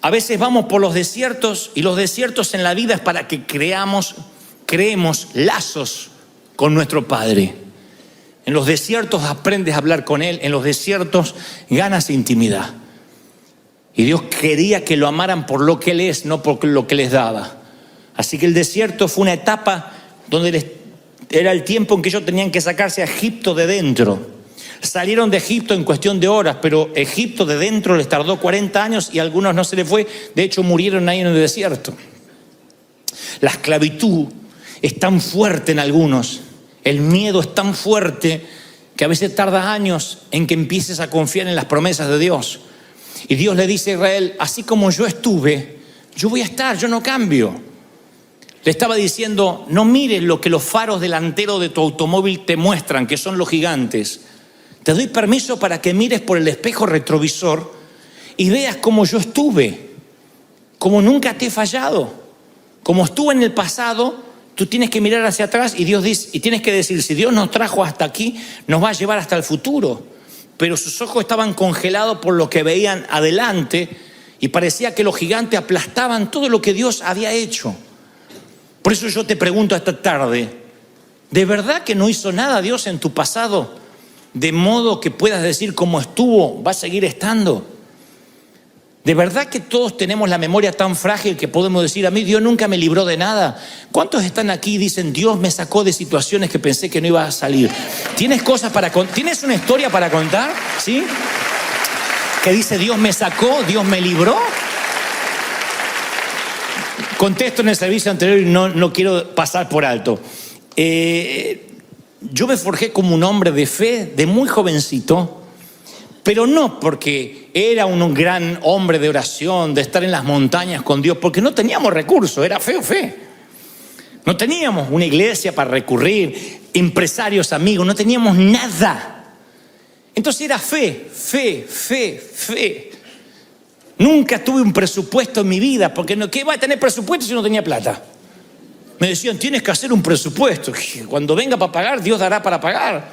A veces vamos por los desiertos y los desiertos en la vida es para que creemos lazos con nuestro Padre. En los desiertos aprendes a hablar con Él, en los desiertos ganas intimidad. Y Dios quería que lo amaran por lo que Él es, no por lo que les daba. Así que el desierto fue una etapa donde era el tiempo en que ellos tenían que sacarse a Egipto de dentro. Salieron de Egipto en cuestión de horas, pero Egipto de dentro les tardó 40 años y a algunos no se les fue. De hecho, murieron ahí en el desierto. La esclavitud es tan fuerte en algunos, el miedo es tan fuerte que a veces tarda años en que empieces a confiar en las promesas de Dios. Y Dios le dice a Israel, así como yo estuve, yo voy a estar, yo no cambio. Le estaba diciendo, no mires lo que los faros delanteros de tu automóvil te muestran, que son los gigantes. Te doy permiso para que mires por el espejo retrovisor y veas cómo yo estuve, cómo nunca te he fallado. Como estuve en el pasado, tú tienes que mirar hacia atrás y Dios dice, y tienes que decir, si Dios nos trajo hasta aquí, nos va a llevar hasta el futuro. Pero sus ojos estaban congelados por lo que veían adelante y parecía que los gigantes aplastaban todo lo que Dios había hecho. Por eso yo te pregunto esta tarde, ¿de verdad que no hizo nada Dios en tu pasado? De modo que puedas decir cómo estuvo, va a seguir estando. ¿De verdad que todos tenemos la memoria tan frágil que podemos decir, a mí Dios nunca me libró de nada? ¿Cuántos están aquí y dicen, Dios me sacó de situaciones que pensé que no iba a salir? ¿Tienes ¿Tienes una historia para contar? ¿Sí? Que dice, Dios me sacó, Dios me libró. Contesto en el servicio anterior y no quiero pasar por alto. Yo me forjé como un hombre de fe de muy jovencito, pero no porque era un gran hombre de oración, de estar en las montañas con Dios, porque no teníamos recursos, era fe. No teníamos una iglesia para recurrir, empresarios, amigos, no teníamos nada. Entonces era fe. Nunca tuve un presupuesto en mi vida, porque ¿qué iba a tener presupuesto si no tenía plata? Me decían, tienes que hacer un presupuesto. Cuando venga para pagar, Dios dará para pagar.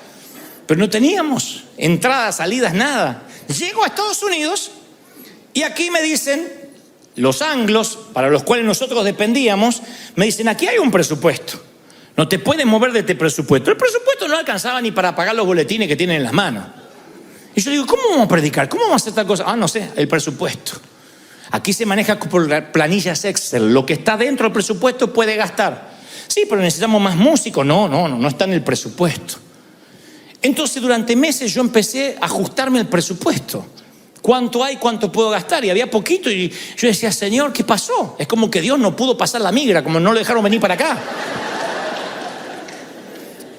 Pero no teníamos entradas, salidas, nada. Llego a Estados Unidos y aquí me dicen, los anglos, para los cuales nosotros dependíamos, me dicen, aquí hay un presupuesto. No te puedes mover de este presupuesto. El presupuesto no alcanzaba ni para pagar los boletines que tienen en las manos. Y yo digo, ¿cómo vamos a predicar? ¿Cómo vamos a hacer tal cosa? No sé, el presupuesto. Aquí se maneja por planillas Excel. Lo que está dentro del presupuesto puede gastar. Sí, pero necesitamos más músicos. No está en el presupuesto. Entonces, durante meses yo empecé a ajustarme el presupuesto. ¿Cuánto hay? ¿Cuánto puedo gastar? Y había poquito y yo decía, Señor, ¿qué pasó? Es como que Dios no pudo pasar la migra, como no lo dejaron venir para acá.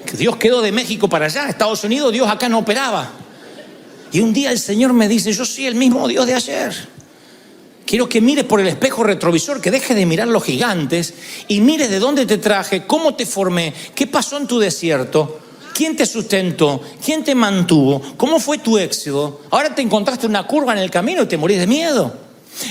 Que Dios quedó de México para allá, Estados Unidos, Dios acá no operaba. Y un día el Señor me dice, yo soy el mismo Dios de ayer. Quiero que mires por el espejo retrovisor, que dejes de mirar los gigantes y mires de dónde te traje, cómo te formé, qué pasó en tu desierto, quién te sustentó, quién te mantuvo, cómo fue tu éxodo. Ahora te encontraste una curva en el camino y te morís de miedo.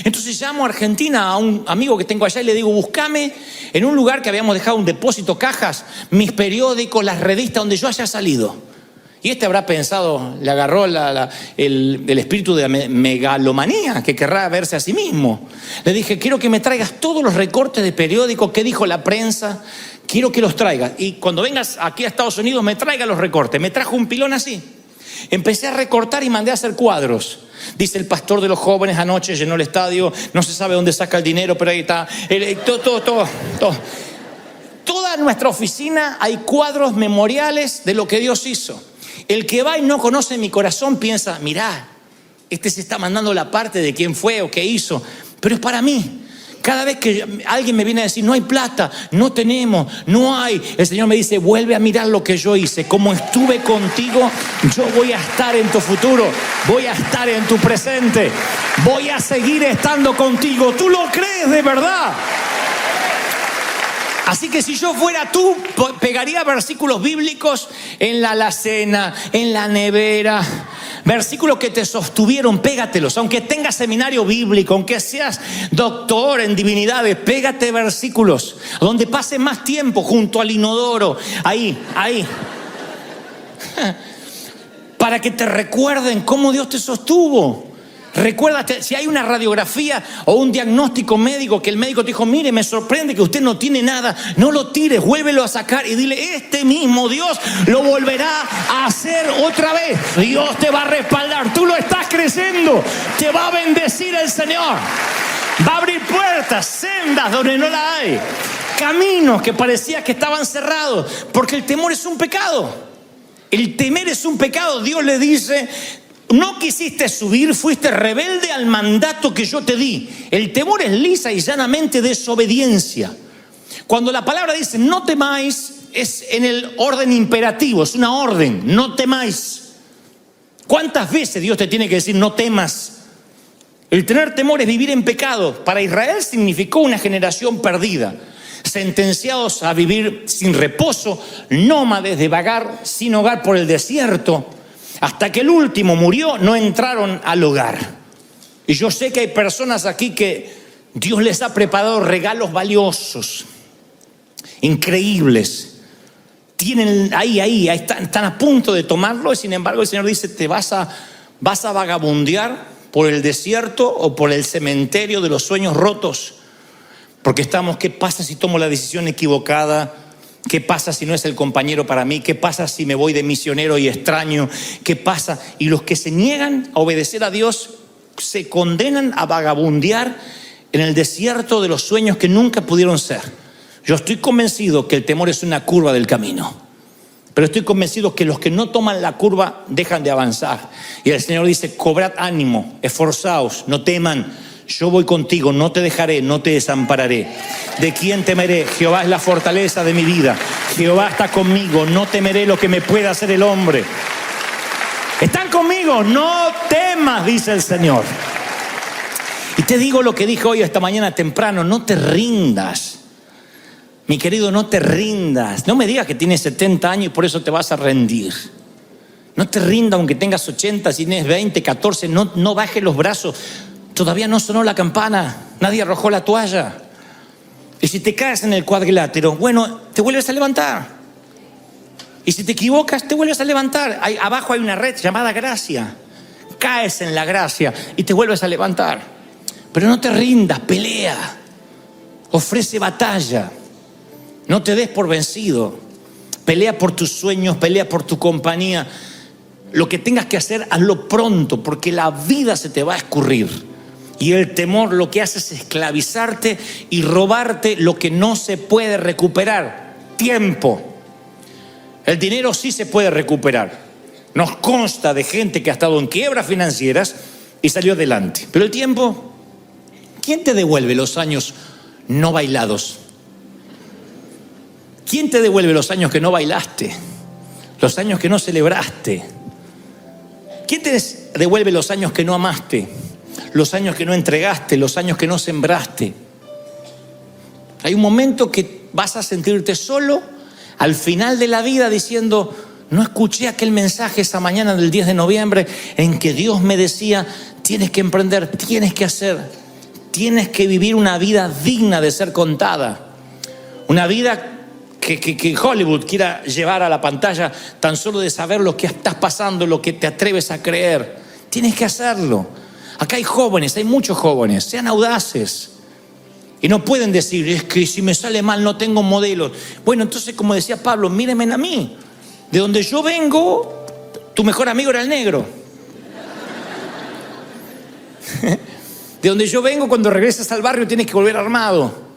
Entonces llamo a Argentina a un amigo que tengo allá y le digo, búscame en un lugar que habíamos dejado un depósito, cajas, mis periódicos, las revistas donde yo haya salido. Y este habrá pensado, le agarró el espíritu de megalomanía, que querrá verse a sí mismo. Le dije, quiero que me traigas todos los recortes de periódicos, qué dijo la prensa, quiero que los traigas. Y cuando vengas aquí a Estados Unidos, me traiga los recortes. Me trajo un pilón así. Empecé a recortar y mandé a hacer cuadros. Dice el pastor de los jóvenes anoche llenó el estadio, no se sabe dónde saca el dinero, pero ahí está. Todo. Toda nuestra oficina hay cuadros memoriales de lo que Dios hizo. El que va y no conoce mi corazón piensa, mirá, este se está mandando la parte de quién fue o qué hizo, pero es para mí. Cada vez que alguien me viene a decir, no hay plata, no tenemos, no hay, el Señor me dice, vuelve a mirar lo que yo hice. Como estuve contigo, yo voy a estar en tu futuro, voy a estar en tu presente, voy a seguir estando contigo. ¿Tú lo crees de verdad? Así que si yo fuera tú, pegaría versículos bíblicos en la alacena, en la nevera, versículos que te sostuvieron, pégatelos. Aunque tengas seminario bíblico, aunque seas doctor en divinidades, pégate versículos donde pases más tiempo junto al inodoro, ahí. Para que te recuerden cómo Dios te sostuvo. Recuérdate, si hay una radiografía o un diagnóstico médico que el médico te dijo, mire, me sorprende que usted no tiene nada, no lo tires, vuélvelo a sacar y dile, este mismo Dios lo volverá a hacer otra vez. Dios te va a respaldar, tú lo estás creciendo, te va a bendecir el Señor. Va a abrir puertas, sendas donde no la hay, caminos que parecía que estaban cerrados, porque el temor es un pecado. El temer es un pecado. Dios le dice, no quisiste subir, fuiste rebelde al mandato que yo te di. El temor es lisa y llanamente desobediencia. Cuando la palabra dice no temáis, es en el orden imperativo, es una orden, no temáis. ¿Cuántas veces Dios te tiene que decir no temas? El tener temor es vivir en pecado. Para Israel significó una generación perdida, sentenciados a vivir sin reposo, nómades de vagar sin hogar por el desierto. Hasta que el último murió, no entraron al hogar. Y yo sé que hay personas aquí que Dios les ha preparado regalos valiosos, increíbles. Tienen ahí están a punto de tomarlo y sin embargo el Señor dice, te vas a vagabundear por el desierto o por el cementerio de los sueños rotos. Porque ¿qué pasa si tomo la decisión equivocada? ¿Qué pasa si no es el compañero para mí? ¿Qué pasa si me voy de misionero y extraño? ¿Qué pasa? Y los que se niegan a obedecer a Dios se condenan a vagabundear en el desierto de los sueños que nunca pudieron ser. Yo estoy convencido que el temor es una curva del camino, pero estoy convencido que los que no toman la curva dejan de avanzar. Y el Señor dice, cobrad ánimo, esforzaos, no teman. Yo voy contigo, no te dejaré, no te desampararé. ¿De quién temeré? Jehová es la fortaleza de mi vida. Jehová está conmigo, no temeré lo que me pueda hacer el hombre. ¿Están conmigo? No temas, dice el Señor. Y te digo lo que dije hoy esta mañana temprano, no te rindas. Mi querido, no te rindas. No me digas que tienes 70 años y por eso te vas a rendir. No te rindas aunque tengas 80, si tienes 20, 14, no bajes los brazos. Todavía no sonó la campana, nadie arrojó la toalla. Y si te caes en el cuadrilátero, bueno, te vuelves a levantar. Y si te equivocas, te vuelves a levantar. Abajo hay una red llamada gracia. Caes en la gracia y te vuelves a levantar. Pero no te rindas, pelea. Ofrece batalla. No te des por vencido. Pelea por tus sueños, pelea por tu compañía. Lo que tengas que hacer, hazlo pronto, porque la vida se te va a escurrir. Y el temor lo que hace es esclavizarte y robarte lo que no se puede recuperar: tiempo. El dinero sí se puede recuperar. Nos consta de gente que ha estado en quiebras financieras y salió adelante. Pero el tiempo, ¿quién te devuelve los años no bailados? ¿Quién te devuelve los años que no bailaste? Los años que no celebraste. ¿Quién te devuelve los años que no amaste? Los años que no entregaste, los años que no sembraste. Hay un momento que vas a sentirte solo al final de la vida diciendo: no escuché aquel mensaje esa mañana del 10 de noviembre en que Dios me decía: tienes que emprender, tienes que hacer, tienes que vivir una vida digna de ser contada. Una vida que Hollywood quiera llevar a la pantalla tan solo de saber lo que estás pasando, lo que te atreves a creer. Tienes que hacerlo. Acá hay jóvenes, hay muchos jóvenes, sean audaces. Y no pueden decir: es que si me sale mal no tengo modelos. Bueno, entonces, como decía Pablo, mírenme a mí. De donde yo vengo, tu mejor amigo era el negro. De donde yo vengo, cuando regresas al barrio tienes que volver armado.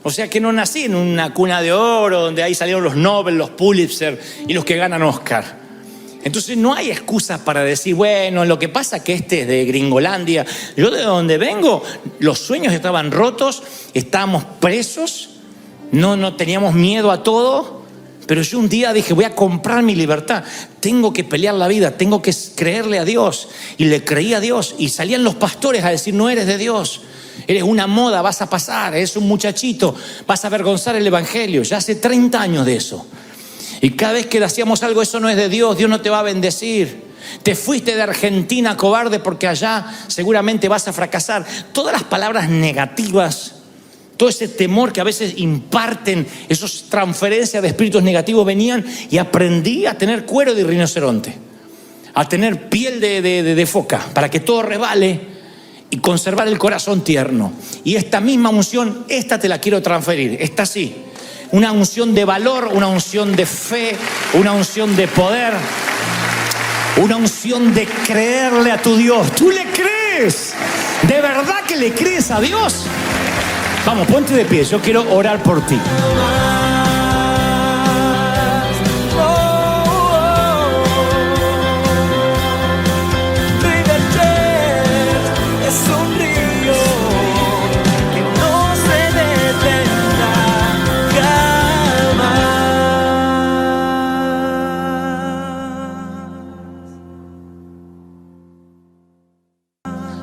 O sea que no nací en una cuna de oro donde ahí salieron los Nobel, los Pulitzer y los que ganan Oscar. Entonces no hay excusa para decir: bueno, lo que pasa es que este es de Gringolandia. Yo de donde vengo, los sueños estaban rotos, estábamos presos, no teníamos miedo a todo. Pero yo un día dije: voy a comprar mi libertad, tengo que pelear la vida, tengo que creerle a Dios. Y le creí a Dios, y salían los pastores a decir: no eres de Dios, eres una moda, vas a pasar, eres un muchachito, vas a avergonzar el evangelio. Ya hace 30 años de eso. Y cada vez que hacíamos algo: eso no es de Dios, Dios no te va a bendecir. Te fuiste de Argentina, cobarde, porque allá seguramente vas a fracasar. Todas las palabras negativas, todo ese temor que a veces imparten, esas transferencias de espíritus negativos venían, y aprendí a tener cuero de rinoceronte, a tener piel de foca, para que todo resbale y conservar el corazón tierno. Y esta misma unción, esta te la quiero transferir, esta sí. Una unción de valor, una unción de fe, una unción de poder, una unción de creerle a tu Dios. ¿Tú le crees? ¿De verdad que le crees a Dios? Vamos, ponte de pie, yo quiero orar por ti.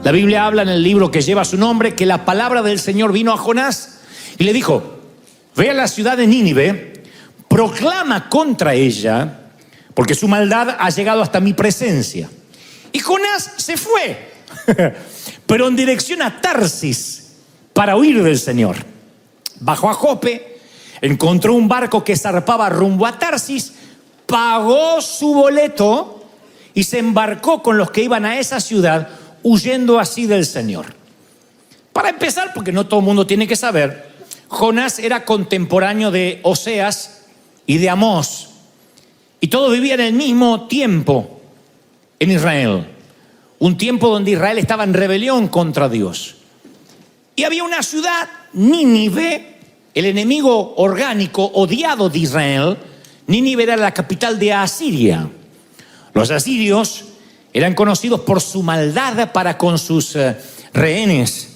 La Biblia habla en el libro que lleva su nombre que la palabra del Señor vino a Jonás y le dijo: ve a la ciudad de Nínive, proclama contra ella, porque su maldad ha llegado hasta mi presencia. Y Jonás se fue, pero en dirección a Tarsis, para huir del Señor. Bajó a Jope, encontró un barco que zarpaba rumbo a Tarsis, pagó su boleto y se embarcó con los que iban a esa ciudad, huyendo así del Señor. Para empezar, porque no todo el mundo tiene que saber, Jonás era contemporáneo de Oseas y de Amós, y todos vivían el mismo tiempo en Israel, un tiempo donde Israel estaba en rebelión contra Dios. Y había una ciudad, Nínive, el enemigo orgánico odiado de Israel. Nínive era la capital de Asiria. Los asirios eran conocidos por su maldad para con sus rehenes,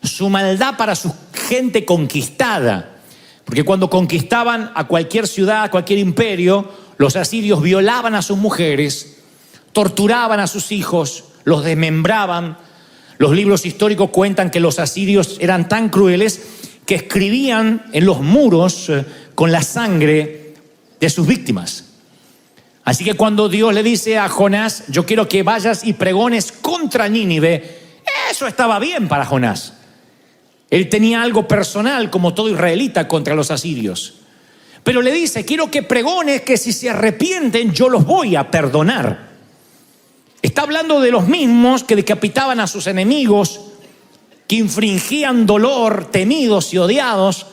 su maldad para su gente conquistada. Porque cuando conquistaban a cualquier ciudad, a cualquier imperio, los asirios violaban a sus mujeres, torturaban a sus hijos, los desmembraban. Los libros históricos cuentan que los asirios eran tan crueles que escribían en los muros con la sangre de sus víctimas. Así que cuando Dios le dice a Jonás, yo quiero que vayas y pregones contra Nínive, eso estaba bien para Jonás. Él tenía algo personal, como todo israelita, contra los asirios. Pero le dice, quiero que pregones que si se arrepienten, yo los voy a perdonar. Está hablando de los mismos que decapitaban a sus enemigos, que infringían dolor, temidos y odiados,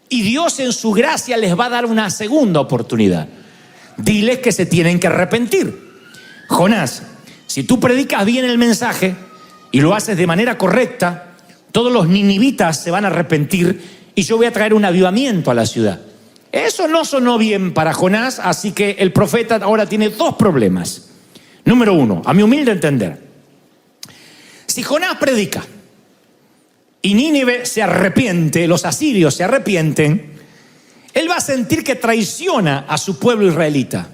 y Dios en su gracia les va a dar una segunda oportunidad. Diles que se tienen que arrepentir. Jonás, si tú predicas bien el mensaje y lo haces de manera correcta, todos los ninivitas se van a arrepentir y yo voy a traer un avivamiento a la ciudad. Eso no sonó bien para Jonás, así que el profeta ahora tiene dos problemas. Número uno, a mi humilde entender, si Jonás predica y Nínive se arrepiente, los asirios se arrepienten, él va a sentir que traiciona a su pueblo israelita,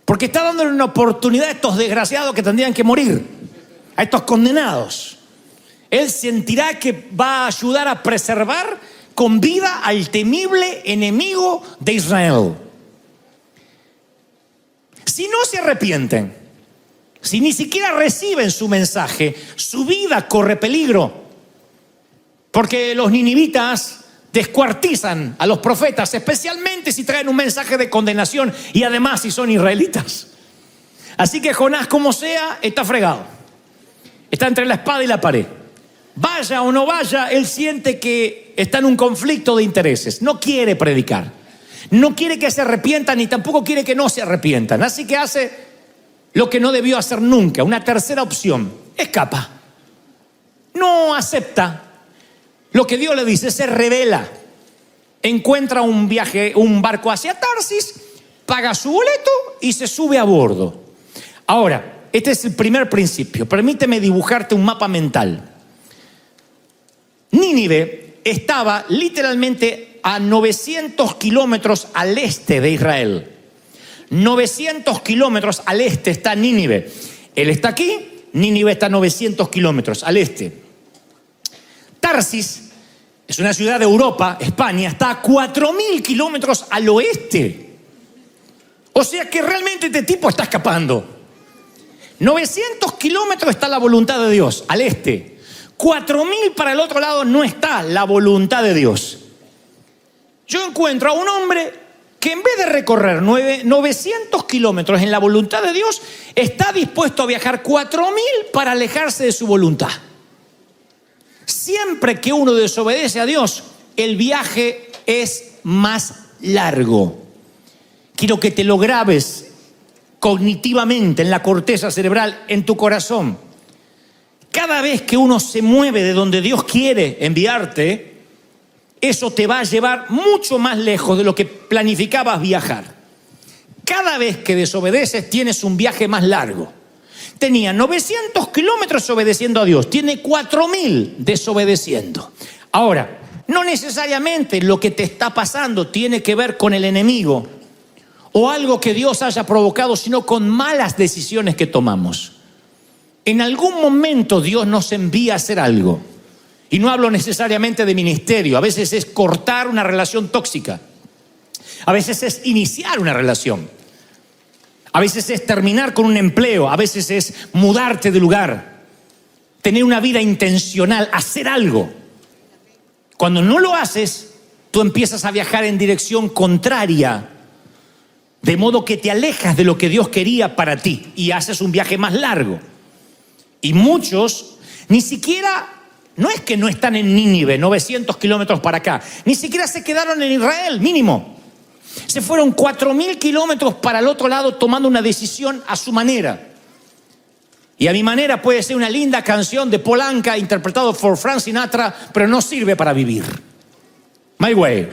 porque está dándole una oportunidad a estos desgraciados que tendrían que morir, a estos condenados. Él sentirá que va a ayudar a preservar con vida al temible enemigo de Israel. Si no se arrepienten, si ni siquiera reciben su mensaje, su vida corre peligro, porque los ninivitas descuartizan a los profetas, especialmente si traen un mensaje de condenación y además si son israelitas. Así que Jonás, como sea, está fregado. Está entre la espada y la pared. Vaya o no vaya, él siente que está en un conflicto de intereses. No quiere predicar. No quiere que se arrepientan y tampoco quiere que no se arrepientan. Así que hace lo que no debió hacer nunca. Una tercera opción. Escapa. No acepta lo que Dios le dice, se rebela, encuentra un barco hacia Tarsis, paga su boleto y se sube a bordo. Ahora, este es el primer principio. Permíteme dibujarte un mapa mental. Nínive estaba literalmente a 900 kilómetros al este de Israel. 900 kilómetros al este está Nínive. Él está aquí, Nínive está a 900 kilómetros al este. Tarsis es una ciudad de Europa, España, está a 4.000 kilómetros al oeste. O sea que realmente este tipo está escapando. 900 kilómetros está la voluntad de Dios, al este. 4.000 para el otro lado no está la voluntad de Dios. Yo encuentro a un hombre que en vez de recorrer 900 kilómetros en la voluntad de Dios, está dispuesto a viajar 4.000 para alejarse de su voluntad. Siempre que uno desobedece a Dios, el viaje es más largo. Quiero que te lo grabes cognitivamente en la corteza cerebral, en tu corazón. Cada vez que uno se mueve de donde Dios quiere enviarte, eso te va a llevar mucho más lejos de lo que planificabas viajar. Cada vez que desobedeces tienes un viaje más largo. Tenía 900 kilómetros obedeciendo a Dios, tiene 4.000 desobedeciendo. Ahora, no necesariamente lo que te está pasando tiene que ver con el enemigo o algo que Dios haya provocado, sino con malas decisiones que tomamos. En algún momento Dios nos envía a hacer algo. Y no hablo necesariamente de ministerio, a veces es cortar una relación tóxica, a veces es iniciar una relación, a veces es terminar con un empleo, a veces es mudarte de lugar, tener una vida intencional, hacer algo. Cuando no lo haces, tú empiezas a viajar en dirección contraria, de modo que te alejas de lo que Dios quería para ti y haces un viaje más largo. Y muchos ni siquiera, no es que no están en Nínive, 900 kilómetros para acá, ni siquiera se quedaron en Israel, mínimo. Se fueron 4.000 kilómetros para el otro lado tomando una decisión a su manera. Y a mi manera puede ser una linda canción de Paul Anka interpretado por Frank Sinatra, pero no sirve para vivir. My way.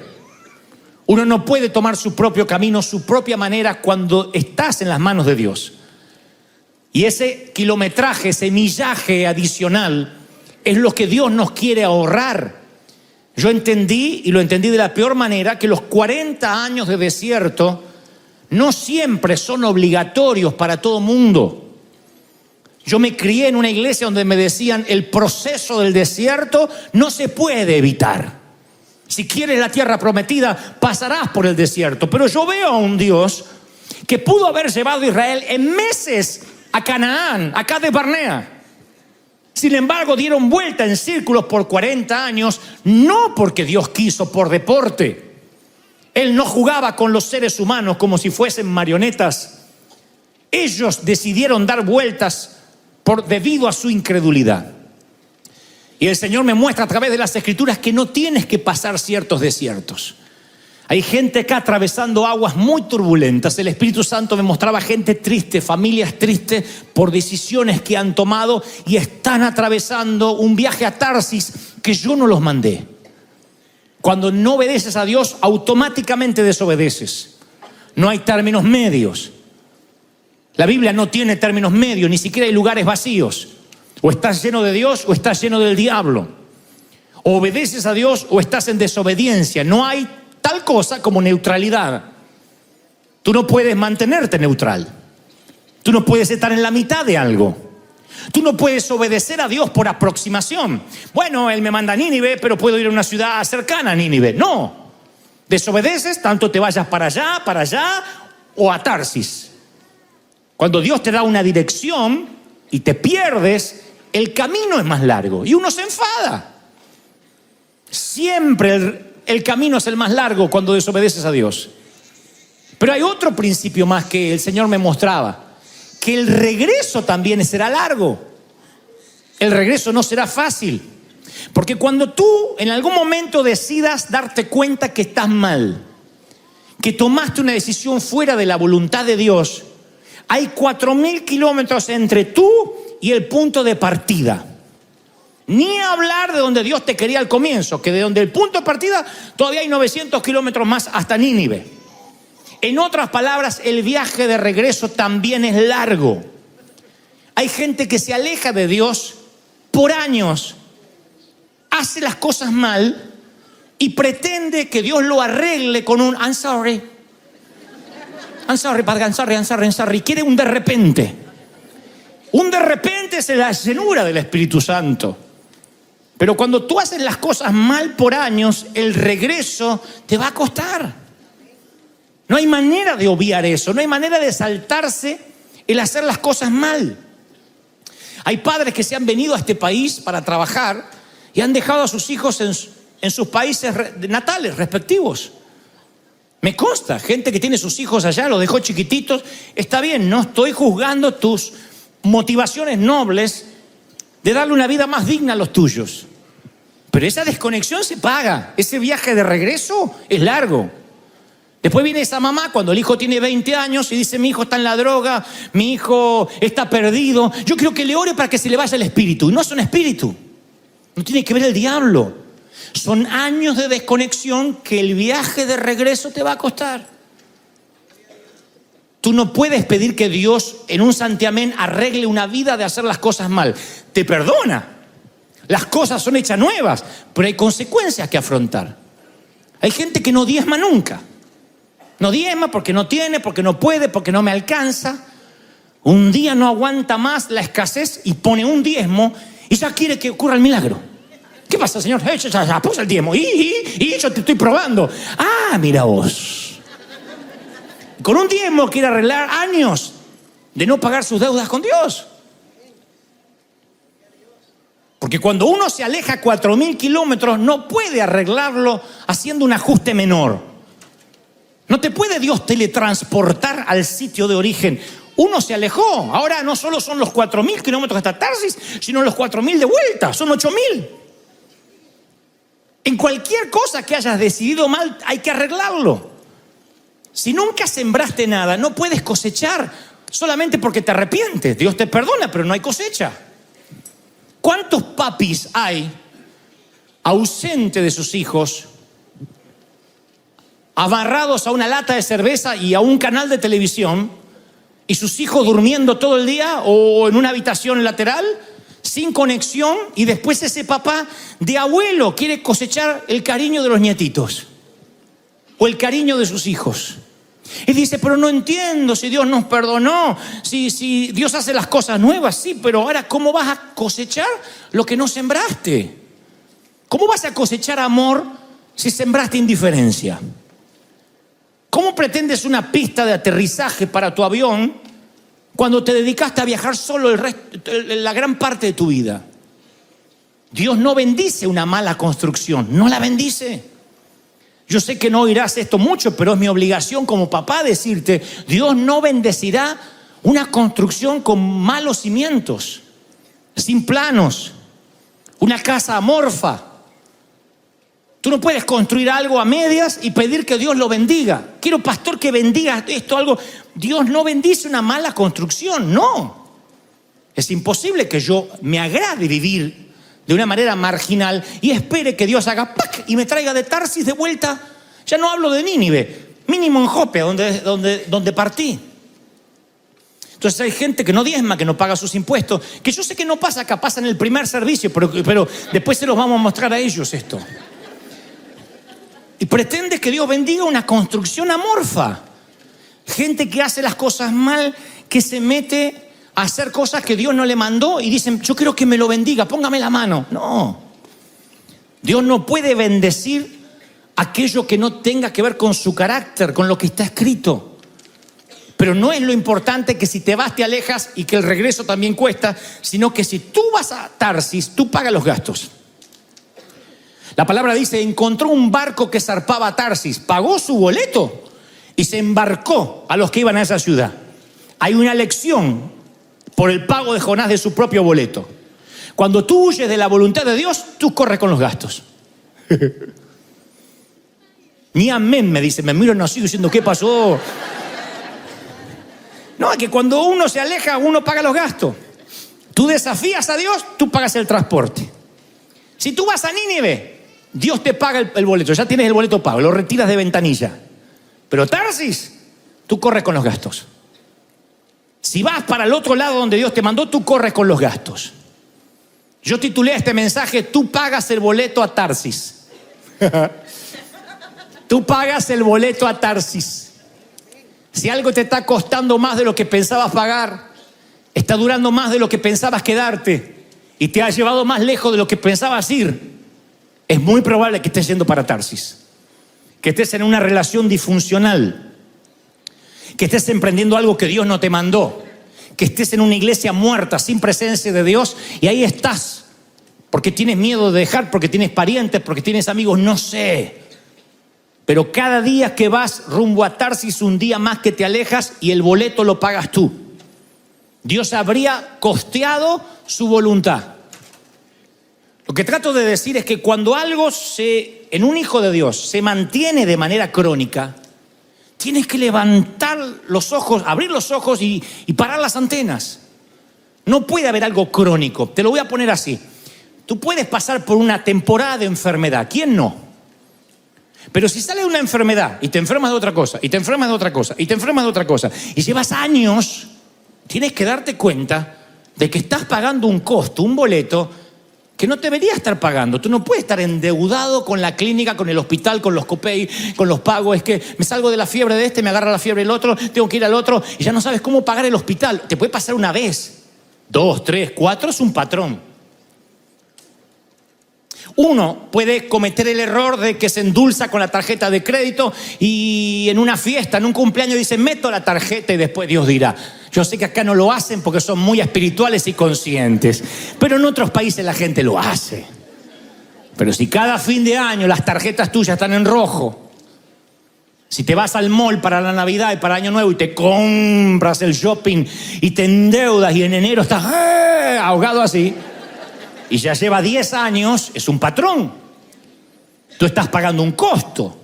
Uno no puede tomar su propio camino, su propia manera cuando estás en las manos de Dios. Y ese kilometraje, ese millaje adicional es lo que Dios nos quiere ahorrar. Yo entendí, y lo entendí de la peor manera, que los 40 años de desierto no siempre son obligatorios para todo mundo. Yo me crié en una iglesia donde me decían, el proceso del desierto no se puede evitar. Si quieres la tierra prometida, pasarás por el desierto. Pero yo veo a un Dios que pudo haber llevado a Israel en meses a Canaán, a Cades Barnea. Sin embargo, dieron vuelta en círculos por 40 años, no porque Dios quiso, por deporte. Él no jugaba con los seres humanos como si fuesen marionetas. Ellos decidieron dar vueltas debido a su incredulidad. Y el Señor me muestra a través de las Escrituras que no tienes que pasar ciertos desiertos. Hay gente acá atravesando aguas muy turbulentas. El Espíritu Santo me mostraba gente triste, familias tristes por decisiones que han tomado y están atravesando un viaje a Tarsis que yo no los mandé. Cuando no obedeces a Dios, automáticamente desobedeces. No hay términos medios. La Biblia no tiene términos medios, ni siquiera hay lugares vacíos. O estás lleno de Dios o estás lleno del diablo. O obedeces a Dios o estás en desobediencia. No hay tal cosa como neutralidad. Tú no puedes mantenerte neutral. Tú no puedes estar en la mitad de algo. Tú no puedes obedecer a Dios por aproximación. Bueno, Él me manda a Nínive, pero puedo ir a una ciudad cercana a Nínive. No. Desobedeces, tanto te vayas para allá o a Tarsis. Cuando Dios te da una dirección y te pierdes, el camino es más largo y uno se enfada. Siempre el camino es el más largo cuando desobedeces a Dios. Pero hay otro principio más que el Señor me mostraba, que el regreso también será largo. El regreso no será fácil, porque cuando tú en algún momento decidas darte cuenta que estás mal, que tomaste una decisión fuera de la voluntad de Dios, hay 4.000 kilómetros entre tú y el punto de partida. Ni hablar de donde Dios te quería al comienzo, que de donde el punto de partida todavía hay 900 kilómetros más hasta Nínive. En otras palabras, el viaje de regreso también es largo. Hay gente que se aleja de Dios por años, hace las cosas mal y pretende que Dios lo arregle con un I'm sorry, padre, I'm sorry. Quiere un de repente. Un de repente es la llenura del Espíritu Santo. Pero cuando tú haces las cosas mal por años, el regreso te va a costar. No hay manera de obviar eso, no hay manera de saltarse el hacer las cosas mal. Hay padres que se han venido a este país para trabajar y han dejado a sus hijos en sus países natales respectivos. Me consta, gente que tiene sus hijos allá, los dejó chiquititos. Está bien, no estoy juzgando tus motivaciones nobles de darle una vida más digna a los tuyos. Pero esa desconexión se paga. Ese viaje de regreso es largo. Después viene esa mamá cuando el hijo tiene 20 años y dice: mi hijo está en la droga, mi hijo está perdido. Yo quiero que le ore para que se le vaya el espíritu. Y no es un espíritu. No tiene que ver el diablo. Son años de desconexión que el viaje de regreso te va a costar. Tú no puedes pedir que Dios en un santiamén arregle una vida de hacer las cosas mal. Te perdona. Las cosas son hechas nuevas, pero hay consecuencias que afrontar. Hay gente que no diezma nunca. No diezma porque no tiene, porque no puede, porque no me alcanza. Un día no aguanta más la escasez y pone un diezmo y ya quiere que ocurra el milagro. ¿Qué pasa, Señor? Ya puse el diezmo y yo te estoy probando. Ah, mira vos. Con un diezmo quiere arreglar años de no pagar sus deudas con Dios. Porque cuando uno se aleja 4.000 kilómetros no puede arreglarlo haciendo un ajuste menor. No te puede Dios teletransportar al sitio de origen. Uno se alejó. Ahora no solo son los 4.000 kilómetros hasta Tarsis, sino los 4.000 de vuelta. Son 8.000. En cualquier cosa que hayas decidido mal hay que arreglarlo. Si nunca sembraste nada, no puedes cosechar solamente porque te arrepientes. Dios te perdona, pero no hay cosecha. ¿Cuántos papis hay ausentes de sus hijos, amarrados a una lata de cerveza y a un canal de televisión, y sus hijos durmiendo todo el día o en una habitación lateral, sin conexión, y después ese papá de abuelo quiere cosechar el cariño de los nietitos o el cariño de sus hijos? Y dice: pero no entiendo, si Dios nos perdonó, si Dios hace las cosas nuevas, sí, pero ahora ¿cómo vas a cosechar lo que no sembraste? ¿Cómo vas a cosechar amor si sembraste indiferencia? ¿Cómo pretendes una pista de aterrizaje para tu avión cuando te dedicaste a viajar solo la gran parte de tu vida? Dios no bendice una mala construcción, no la bendice. Yo sé que no oirás esto mucho, pero es mi obligación como papá decirte, Dios no bendecirá una construcción con malos cimientos, sin planos, una casa amorfa. Tú no puedes construir algo a medias y pedir que Dios lo bendiga. Quiero, pastor, que bendiga esto, algo. Dios no bendice una mala construcción, no. Es imposible que yo me agrade vivir de una manera marginal y espere que Dios haga ¡pac! Y me traiga de Tarsis de vuelta. Ya no hablo de Nínive, mínimo en Jope, donde partí. Entonces hay gente que no diezma, que no paga sus impuestos, que yo sé que no pasa acá, pasa en el primer servicio, pero después se los vamos a mostrar a ellos esto. Y pretende que Dios bendiga una construcción amorfa. Gente que hace las cosas mal, que se mete a hacer cosas que Dios no le mandó y dicen, yo quiero que me lo bendiga, póngame la mano. No. Dios no puede bendecir aquello que no tenga que ver con su carácter, con lo que está escrito. Pero no es lo importante que si te vas te alejas y que el regreso también cuesta, sino que si tú vas a Tarsis, tú pagas los gastos. La palabra dice, encontró un barco que zarpaba a Tarsis, pagó su boleto y se embarcó a los que iban a esa ciudad. Hay una lección por el pago de Jonás de su propio boleto. Cuando tú huyes de la voluntad de Dios, tú corres con los gastos. Ni amén, me dice, me miro, no sigo diciendo, ¿qué pasó? No, es que cuando uno se aleja, uno paga los gastos. Tú desafías a Dios, tú pagas el transporte. Si tú vas a Nínive, Dios te paga el boleto, ya tienes el boleto pago, lo retiras de ventanilla. Pero Tarsis, tú corres con los gastos. Si vas para el otro lado donde Dios te mandó, tú corres con los gastos. Yo titulé este mensaje, tú pagas el boleto a Tarsis. Tú pagas el boleto a Tarsis. Si algo te está costando más de lo que pensabas pagar, está durando más de lo que pensabas quedarte y te ha llevado más lejos de lo que pensabas ir, es muy probable que estés yendo para Tarsis, que estés en una relación disfuncional, que estés emprendiendo algo que Dios no te mandó, que estés en una iglesia muerta, sin presencia de Dios, y ahí estás, porque tienes miedo de dejar, porque tienes parientes, porque tienes amigos, no sé. Pero cada día que vas rumbo a Tarsis, un día más que te alejas y el boleto lo pagas tú. Dios habría costeado su voluntad. Lo que trato de decir es que cuando algo en un hijo de Dios se mantiene de manera crónica, tienes que levantar los ojos, abrir los ojos y parar las antenas. No puede haber algo crónico. Te lo voy a poner así. Tú puedes pasar por una temporada de enfermedad. ¿Quién no? Pero si sale una enfermedad y te enfermas de otra cosa, y te enfermas de otra cosa, y te enfermas de otra cosa, y llevas años, tienes que darte cuenta de que estás pagando un costo, un boleto, que no deberías estar pagando. Tú no puedes estar endeudado con la clínica, con el hospital, con los copay, con los pagos. Es que me salgo de la fiebre de este, me agarra la fiebre del otro, tengo que ir al otro y ya no sabes cómo pagar el hospital. Te puede pasar una vez, 2, 3, 4, es un patrón. Uno puede cometer el error de que se endulza con la tarjeta de crédito y en una fiesta, en un cumpleaños dice, meto la tarjeta y después Dios dirá. Yo sé que acá no lo hacen porque son muy espirituales y conscientes, pero en otros países la gente lo hace. Pero si cada fin de año las tarjetas tuyas están en rojo, si te vas al mall para la Navidad y para Año Nuevo y te compras el shopping y te endeudas y en enero estás ahogado así, y ya lleva 10 años, es un patrón. Tú estás pagando un costo.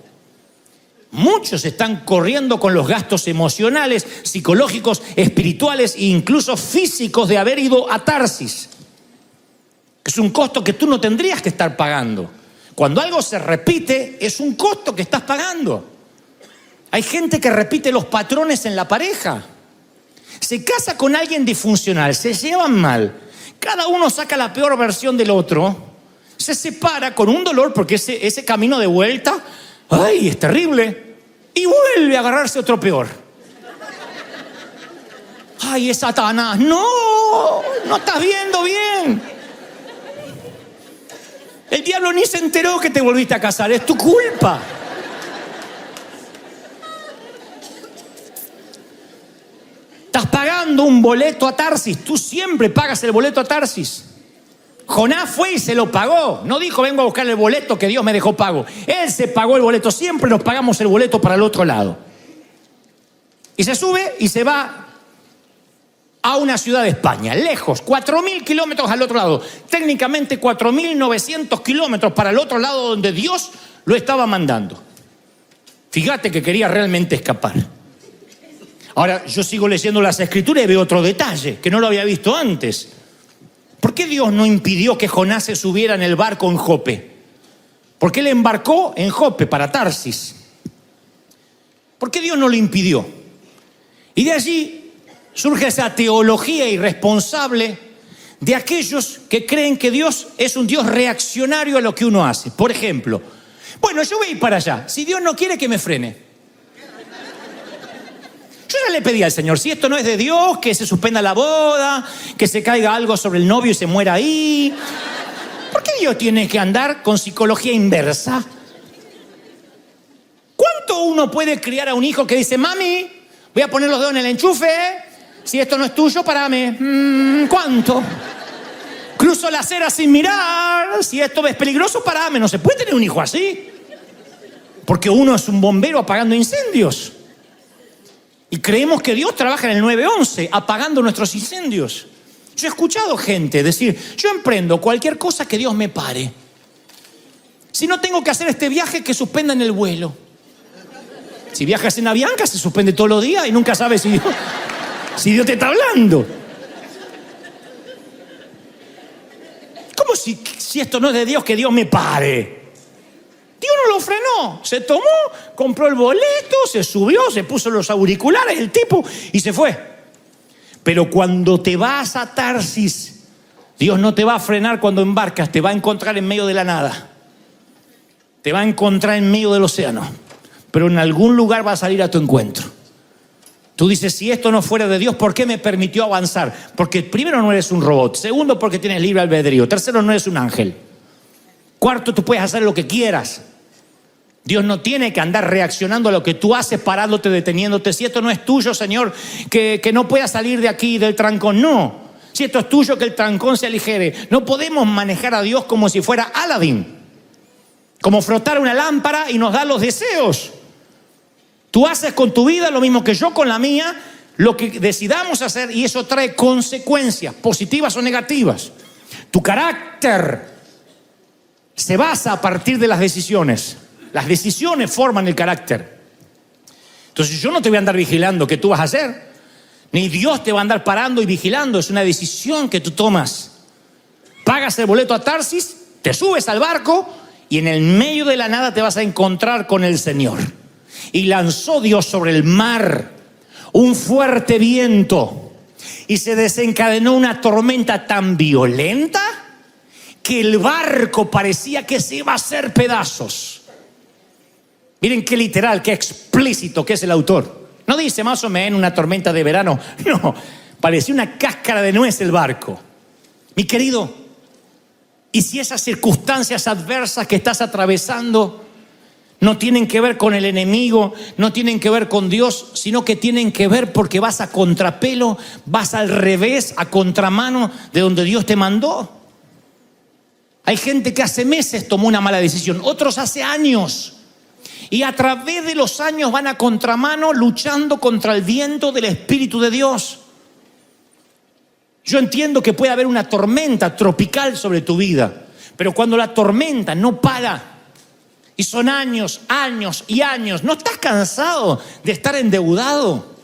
Muchos están corriendo con los gastos emocionales, psicológicos, espirituales e incluso físicos de haber ido a Tarsis. Es un costo que tú no tendrías que estar pagando. Cuando algo se repite, es un costo que estás pagando. Hay gente que repite los patrones en la pareja. Se casa con alguien disfuncional, se llevan mal. Cada uno saca la peor versión del otro, se separa con un dolor porque ese camino de vuelta, ¡ay, es terrible! Y vuelve a agarrarse otro peor. ¡Ay, es Satanás! ¡No! ¡No estás viendo bien! El diablo ni se enteró que te volviste a casar, es tu culpa. pagando un boleto a Tarsis. Tú siempre pagas el boleto a Tarsis. Jonás fue y se lo pagó. No dijo, vengo a buscar el boleto que Dios me dejó pago. Él se pagó el boleto. Siempre nos pagamos el boleto para el otro lado. Y se sube y se va a una ciudad de España, lejos, 4.000 kilómetros al otro lado. Técnicamente 4.900 kilómetros para el otro lado donde Dios lo estaba mandando. Fíjate que quería realmente escapar. Ahora, yo sigo leyendo las Escrituras y veo otro detalle que no lo había visto antes. ¿Por qué Dios no impidió que Jonás se subiera en el barco en Jope? ¿Por qué le embarcó en Jope para Tarsis? ¿Por qué Dios no lo impidió? Y de allí surge esa teología irresponsable de aquellos que creen que Dios es un Dios reaccionario a lo que uno hace. Por ejemplo, bueno, yo voy a ir para allá. Si Dios no quiere, que me frene. Yo ya le pedí al Señor, si esto no es de Dios, que se suspenda la boda, que se caiga algo sobre el novio y se muera ahí. ¿Por qué Dios tiene que andar con psicología inversa? ¿Cuánto uno puede criar a un hijo que dice, mami, voy a poner los dedos en el enchufe, si esto no es tuyo, parame? ¿Cuánto? Cruzo la acera sin mirar, si esto es peligroso, parame. No se puede tener un hijo así, porque uno es un bombero apagando incendios. Y creemos que Dios trabaja en el 911, apagando nuestros incendios. Yo he escuchado gente decir, yo emprendo cualquier cosa que Dios me pare. Si no tengo que hacer este viaje, que suspendan el vuelo. Si viajas en Avianca, se suspende todos los días y nunca sabes si Dios te está hablando. ¿Cómo si esto no es de Dios, que Dios me pare? Dios no lo frenó, se tomó, compró el boleto, se subió, se puso los auriculares, el tipo, y se fue. Pero cuando te vas a Tarsis, Dios no te va a frenar cuando embarcas, te va a encontrar en medio de la nada. Te va a encontrar en medio del océano. Pero en algún lugar va a salir a tu encuentro. Tú dices, si esto no fuera de Dios, ¿por qué me permitió avanzar? Porque primero, no eres un robot. Segundo, porque tienes libre albedrío. Tercero, no eres un ángel. Cuarto, tú puedes hacer lo que quieras. Dios no tiene que andar reaccionando a lo que tú haces, parándote, deteniéndote. Si esto no es tuyo, Señor, que no puedas salir de aquí, del trancón. No. Si esto es tuyo, que el trancón se aligere. No podemos manejar a Dios como si fuera Aladín. Como frotar una lámpara y nos da los deseos. Tú haces con tu vida lo mismo que yo con la mía, lo que decidamos hacer, y eso trae consecuencias, positivas o negativas. Tu carácter se basa a partir de las decisiones. Las decisiones forman el carácter. Entonces yo no te voy a andar vigilando qué tú vas a hacer, ni Dios te va a andar parando y vigilando. Es una decisión que tú tomas. Pagas el boleto a Tarsis, te subes al barco y en el medio de la nada te vas a encontrar con el Señor. Y lanzó Dios sobre el mar un fuerte viento y se desencadenó una tormenta tan violenta que el barco parecía que se iba a hacer pedazos. Miren qué literal, qué explícito que es el autor. No dice más o menos una tormenta de verano. No, parecía una cáscara de nuez el barco. Mi querido, ¿y si esas circunstancias adversas que estás atravesando no tienen que ver con el enemigo, no tienen que ver con Dios, sino que tienen que ver porque vas a contrapelo, vas al revés, a contramano de donde Dios te mandó? Hay gente que hace meses tomó una mala decisión, otros hace años. Y a través de los años van a contramano luchando contra el viento del Espíritu de Dios. Yo entiendo que puede haber una tormenta tropical sobre tu vida, pero cuando la tormenta no para, y son años, años y años, ¿no estás cansado de estar endeudado?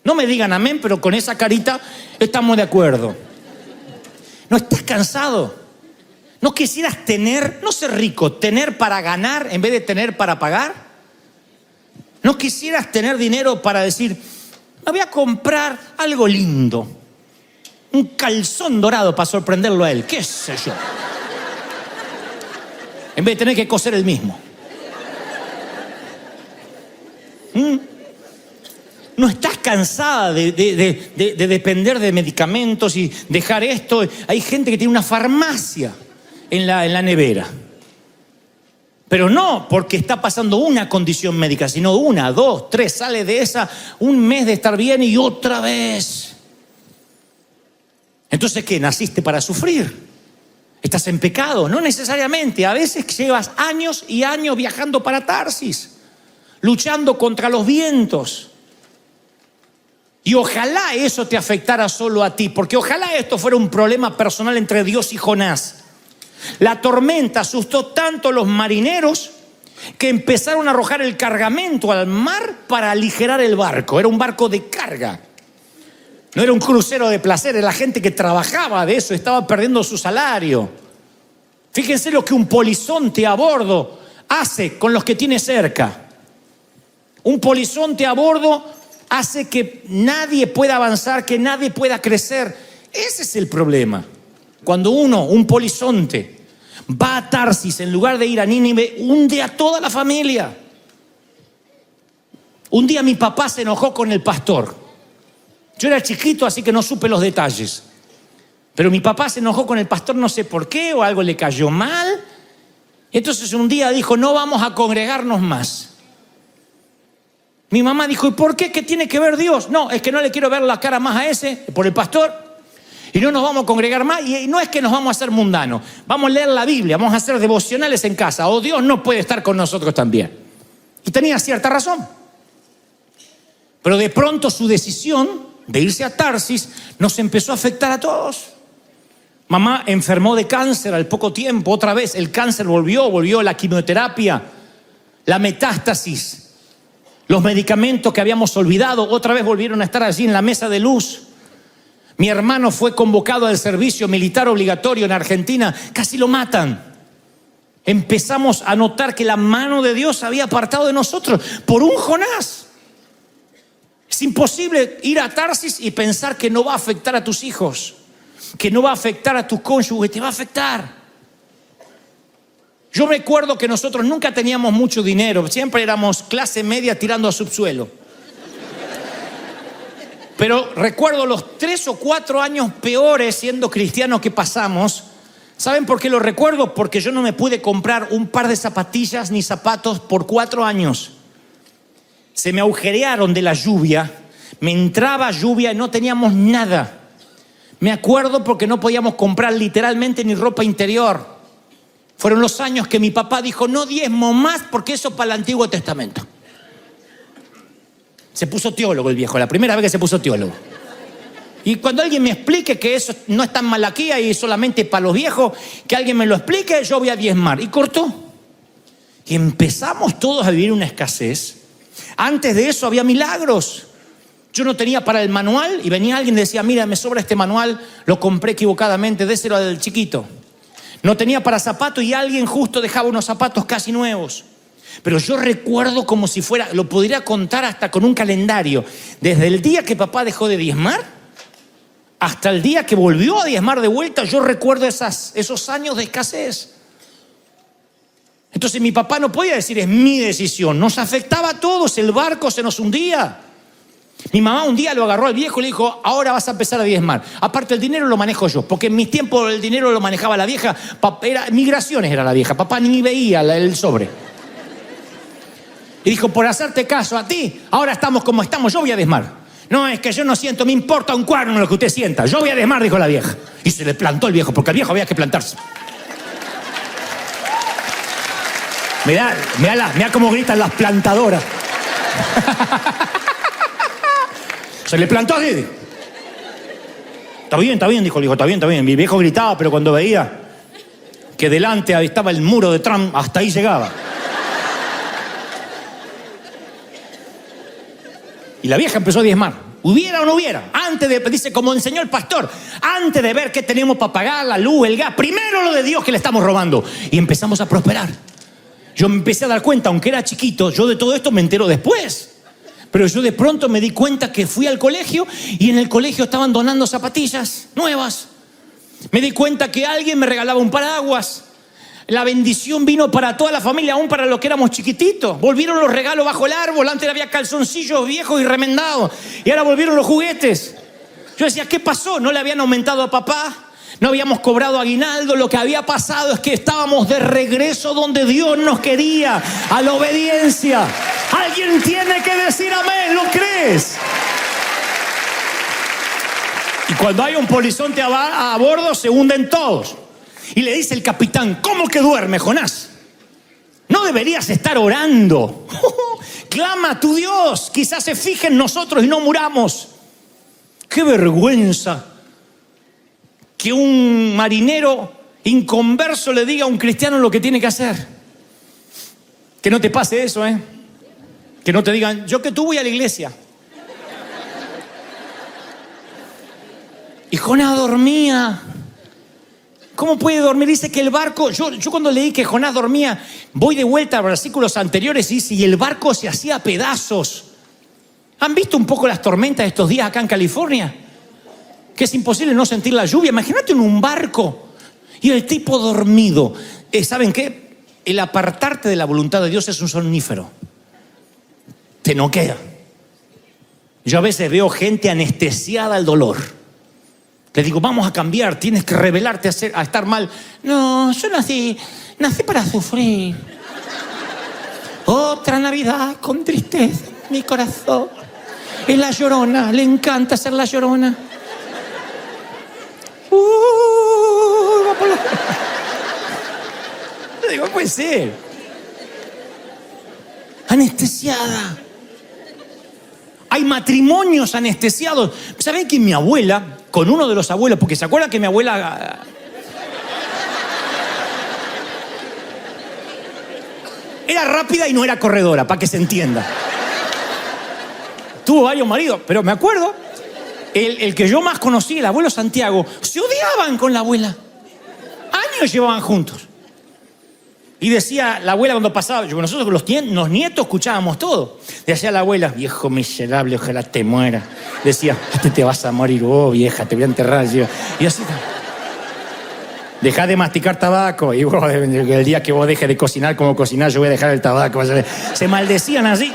No me digan amén, pero con esa carita estamos de acuerdo. ¿No estás cansado? ¿No quisieras tener, no ser rico, tener para ganar en vez de tener para pagar? ¿No quisieras tener dinero para decir, me voy a comprar algo lindo, un calzón dorado para sorprenderlo a él, qué sé yo, en vez de tener que coser el mismo? ¿No estás cansada de depender de medicamentos y dejar esto? Hay gente que tiene una farmacia en la nevera, pero no porque está pasando una condición médica, sino una, dos, tres, sale de esa, un mes de estar bien y otra vez. Entonces, ¿qué? ¿Naciste para sufrir? ¿Estás en pecado? No necesariamente. A veces llevas años y años viajando para Tarsis, luchando contra los vientos. Y ojalá eso te afectara solo a ti, porque ojalá esto fuera un problema personal entre Dios y Jonás. La tormenta asustó tanto a los marineros que empezaron a arrojar el cargamento al mar para aligerar el barco. Era un barco de carga. No era un crucero de placer, era la gente que trabajaba de eso, estaba perdiendo su salario. Fíjense lo que un polizonte a bordo hace con los que tiene cerca. Un polizonte a bordo hace que nadie pueda avanzar, que nadie pueda crecer. Ese es el problema. Cuando un polizonte, va a Tarsis en lugar de ir a Nínive, hunde a toda la familia. Un día mi papá se enojó con el pastor. Yo era chiquito, así que no supe los detalles. Pero mi papá se enojó con el pastor, no sé por qué, o algo le cayó mal. Entonces un día dijo, no vamos a congregarnos más. Mi mamá dijo, ¿y por qué? ¿Qué tiene que ver Dios? No, es que no le quiero ver la cara más a ese, por el pastor. Y no nos vamos a congregar más. Y no es que nos vamos a hacer mundanos. Vamos a leer la Biblia, vamos a hacer devocionales en casa. O Dios no puede estar con nosotros también. Y tenía cierta razón. Pero de pronto su decisión de irse a Tarsis nos empezó a afectar a todos. Mamá enfermó de cáncer al poco tiempo. Otra vez el cáncer volvió la quimioterapia, la metástasis, los medicamentos que habíamos olvidado, otra vez volvieron a estar allí en la mesa de luz. Mi hermano fue convocado al servicio militar obligatorio en Argentina, casi lo matan. Empezamos a notar que la mano de Dios había apartado de nosotros por un Jonás. Es imposible ir a Tarsis y pensar que no va a afectar a tus hijos, que no va a afectar a tus cónyuges, te va a afectar. Yo recuerdo que nosotros nunca teníamos mucho dinero, siempre éramos clase media tirando a subsuelo. Pero recuerdo los 3 o 4 años peores siendo cristiano que pasamos. ¿Saben por qué lo recuerdo? Porque yo no me pude comprar un par de zapatillas ni zapatos por 4 años. Se me agujerearon de la lluvia, me entraba lluvia y no teníamos nada. Me acuerdo porque no podíamos comprar literalmente ni ropa interior. Fueron los años que mi papá dijo, no diezmo más porque eso para el Antiguo Testamento. Se puso teólogo el viejo, la primera vez que se puso teólogo. Y cuando alguien me explique que eso no es tan Malaquía y solamente para los viejos, que alguien me lo explique, yo voy a diezmar. Y cortó. Y empezamos todos a vivir una escasez. Antes de eso había milagros. Yo no tenía para el manual y venía alguien y decía, mira, me sobra este manual, lo compré equivocadamente, déselo al chiquito. No tenía para zapatos y alguien justo dejaba unos zapatos casi nuevos. Pero yo recuerdo como si fuera, lo podría contar hasta con un calendario. Desde el día que papá dejó de diezmar hasta el día que volvió a diezmar de vuelta, yo recuerdo esos años de escasez. Entonces mi papá no podía decir, es mi decisión. Nos afectaba a todos, el barco se nos hundía. Mi mamá un día lo agarró al viejo y le dijo, ahora vas a empezar a diezmar. Aparte el dinero lo manejo yo, porque en mis tiempos el dinero lo manejaba la vieja. Migraciones era la vieja, papá ni veía el sobre. Y dijo, por hacerte caso a ti, ahora estamos como estamos, yo voy a diezmar. No, es que yo no siento, me importa un cuerno lo que usted sienta. Yo voy a diezmar, dijo la vieja. Y se le plantó el viejo, porque al viejo había que plantarse. Mirá cómo gritan las plantadoras. Se le plantó así. Está bien, dijo el hijo, está bien. Mi viejo gritaba, pero cuando veía que delante estaba el muro de Trump, hasta ahí llegaba. Y la vieja empezó a diezmar. ¿Hubiera o no hubiera? Dice, como enseñó el pastor, antes de ver qué tenemos para pagar, la luz, el gas, primero lo de Dios que le estamos robando. Y empezamos a prosperar. Yo me empecé a dar cuenta, aunque era chiquito, yo de todo esto me entero después. Pero yo de pronto me di cuenta que fui al colegio y en el colegio estaban donando zapatillas nuevas. Me di cuenta que alguien me regalaba un paraguas. La bendición vino para toda la familia, aún para los que éramos chiquititos. Volvieron los regalos bajo el árbol. Antes había calzoncillos viejos y remendados. Y ahora volvieron los juguetes. Yo decía, ¿qué pasó? ¿No le habían aumentado a papá? ¿No habíamos cobrado aguinaldo? Lo que había pasado es que estábamos de regreso donde Dios nos quería, a la obediencia. Alguien tiene que decir amén, ¿lo crees? Y Cuando hay un polizonte a bordo, se hunden todos. Y le dice el capitán: ¿cómo que duerme, Jonás? ¿No deberías estar orando? Clama a tu Dios, quizás se fije en nosotros y no muramos. ¡Qué vergüenza que un marinero inconverso le diga a un cristiano lo que tiene que hacer! Que no te pase eso, ¿eh? Que no te digan: yo que tú voy a la iglesia. Y Jonás dormía. ¿Cómo puede dormir? Dice que el barco... Yo cuando leí que Jonás dormía, voy de vuelta a versículos anteriores y dice: y el barco se hacía a pedazos. ¿Han visto un poco las tormentas de estos días acá en California? Que es imposible no sentir la lluvia. Imagínate en un barco y el tipo dormido. ¿Saben qué? El apartarte de la voluntad de Dios es un somnífero. Te noquea. Yo a veces veo gente anestesiada al dolor. Le digo: vamos a cambiar, tienes que rebelarte a estar mal. No, yo nací para sufrir. Otra Navidad con tristeza en mi corazón. Es la Llorona, le encanta ser la Llorona. Va por la... Le digo: puede ser. Anestesiada. Hay matrimonios anestesiados. ¿Saben que mi abuela, con uno de los abuelos, porque se acuerdan que mi abuela era rápida y no era corredora, para que se entienda? Tuvo varios maridos, pero me acuerdo, el que yo más conocí, el abuelo Santiago, se odiaban con la abuela. Años llevaban juntos. Y decía la abuela cuando pasaba, nosotros con los nietos escuchábamos todo. Decía la abuela: viejo miserable, ojalá te muera. Decía: te vas a morir vos, vieja, te voy a enterrar yo. Y así: dejá de masticar tabaco. Y vos, el día que vos dejes de cocinar como cocinar, yo voy a dejar el tabaco. Se maldecían así.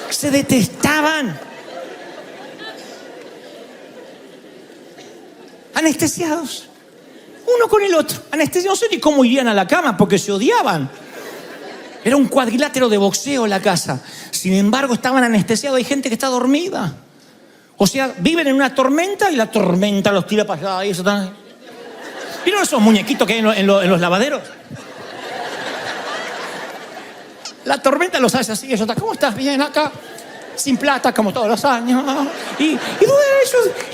Se detestaban. Anestesiados. Uno con el otro, anestesiados. No sé ni cómo irían a la cama porque se odiaban. Era un cuadrilátero de boxeo la casa. Sin embargo, estaban anestesiados. Hay gente que está dormida. O sea, viven en una tormenta y la tormenta los tira para allá. Y eso está... ¿Vieron esos muñequitos que hay en los lavaderos? La tormenta los hace así. Eso está: ¿cómo estás? Bien, acá. Sin plata, como todos los años. Y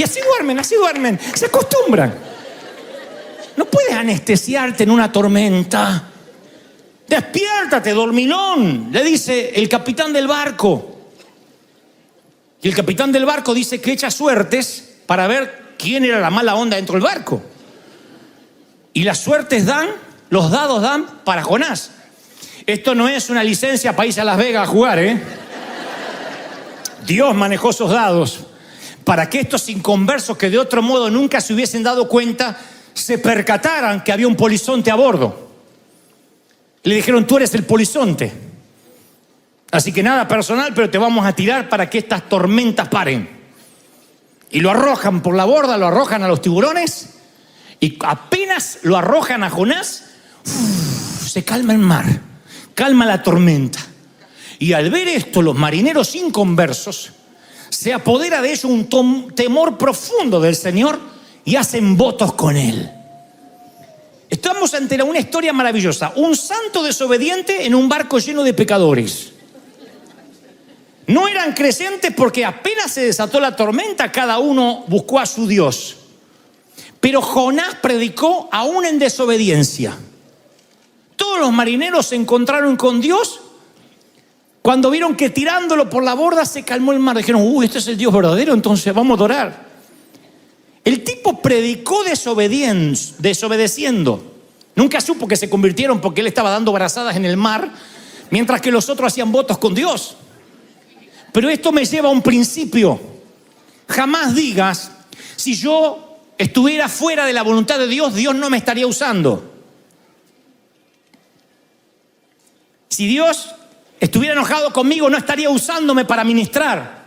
así duermen. Se acostumbran. No puedes anestesiarte en una tormenta. Despiértate, dormilón, le dice el capitán del barco. Y el capitán del barco dice que echa suertes para ver quién era la mala onda dentro del barco. Y las suertes los dados dan para Jonás. Esto no es una licencia para irse a Las Vegas a jugar, ¿eh? Dios manejó esos dados para que estos inconversos, que de otro modo nunca se hubiesen dado cuenta, se percataran que había un polizonte a bordo. Le dijeron: tú eres el polizonte, así que nada personal, pero te vamos a tirar para que estas tormentas paren. Y lo arrojan por la borda, lo arrojan a los tiburones, y apenas lo arrojan a Jonás, se calma el mar, calma la tormenta. Y al ver esto, los marineros inconversos, se apodera de ellos un temor profundo del Señor y hacen votos con Él. Estamos ante una historia maravillosa. Un santo desobediente en un barco lleno de pecadores. No eran creyentes porque apenas se desató la tormenta, cada uno buscó a su Dios. Pero Jonás predicó aún en desobediencia. Todos los marineros se encontraron con Dios cuando vieron que tirándolo por la borda se calmó el mar. Dijeron: este es el Dios verdadero, entonces vamos a adorar. El tipo predicó desobedeciendo. Nunca supo que se convirtieron porque él estaba dando brazadas en el mar, mientras que los otros hacían votos con Dios. Pero esto me lleva a un principio. Jamás digas: si yo estuviera fuera de la voluntad de Dios, Dios no me estaría usando. Si Dios estuviera enojado conmigo, no estaría usándome para ministrar.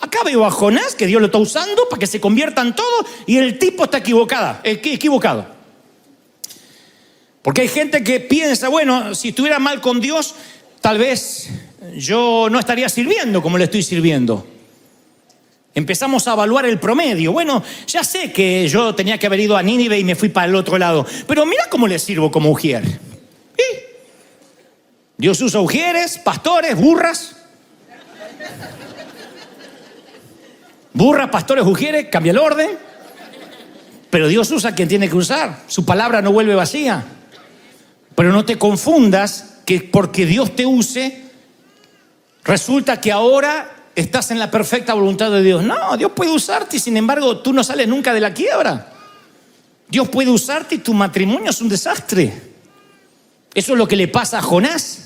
Acá veo a Jonás, que Dios lo está usando para que se conviertan todos, y el tipo está equivocado. Porque hay gente que piensa: bueno, si estuviera mal con Dios, tal vez yo no estaría sirviendo como le estoy sirviendo. Empezamos a evaluar el promedio. Bueno, ya sé que yo tenía que haber ido a Nínive y me fui para el otro lado, pero mira cómo le sirvo como ujier. Dios usa ujieres, pastores, burras. Burras, pastores, ujieres, cambia el orden. Pero Dios usa a quien tiene que usar. Su palabra no vuelve vacía. Pero no te confundas que porque Dios te use, resulta que ahora estás en la perfecta voluntad de Dios. No, Dios puede usarte y sin embargo tú no sales nunca de la quiebra. Dios puede usarte y tu matrimonio es un desastre. Eso es lo que le pasa a Jonás.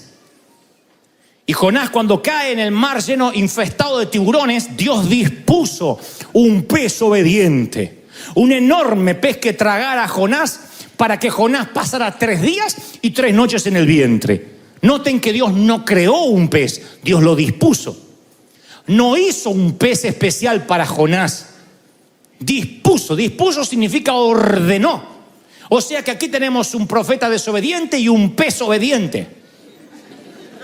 Y Jonás, cuando cae en el mar lleno, infestado de tiburones, Dios dispuso un pez obediente, un enorme pez que tragara a Jonás para que Jonás pasara 3 días y 3 noches en el vientre. Noten que Dios no creó un pez, Dios lo dispuso. No hizo un pez especial para Jonás. Dispuso significa ordenó. O sea que aquí tenemos un profeta desobediente y un pez obediente.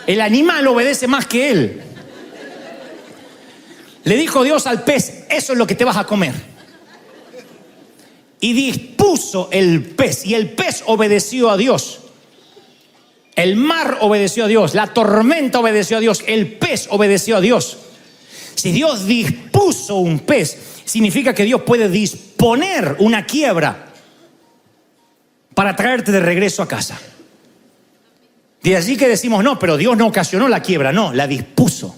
El animal obedece más que él. Le dijo Dios al pez, eso es lo que te vas a comer. Y dispuso el pez, y el pez obedeció a Dios. El mar obedeció a Dios, la tormenta obedeció a Dios, el pez obedeció a Dios. Si Dios dispuso un pez, significa que Dios puede disponer una quiebra para traerte de regreso a casa. De allí que decimos, no, pero Dios no ocasionó la quiebra, no, la dispuso.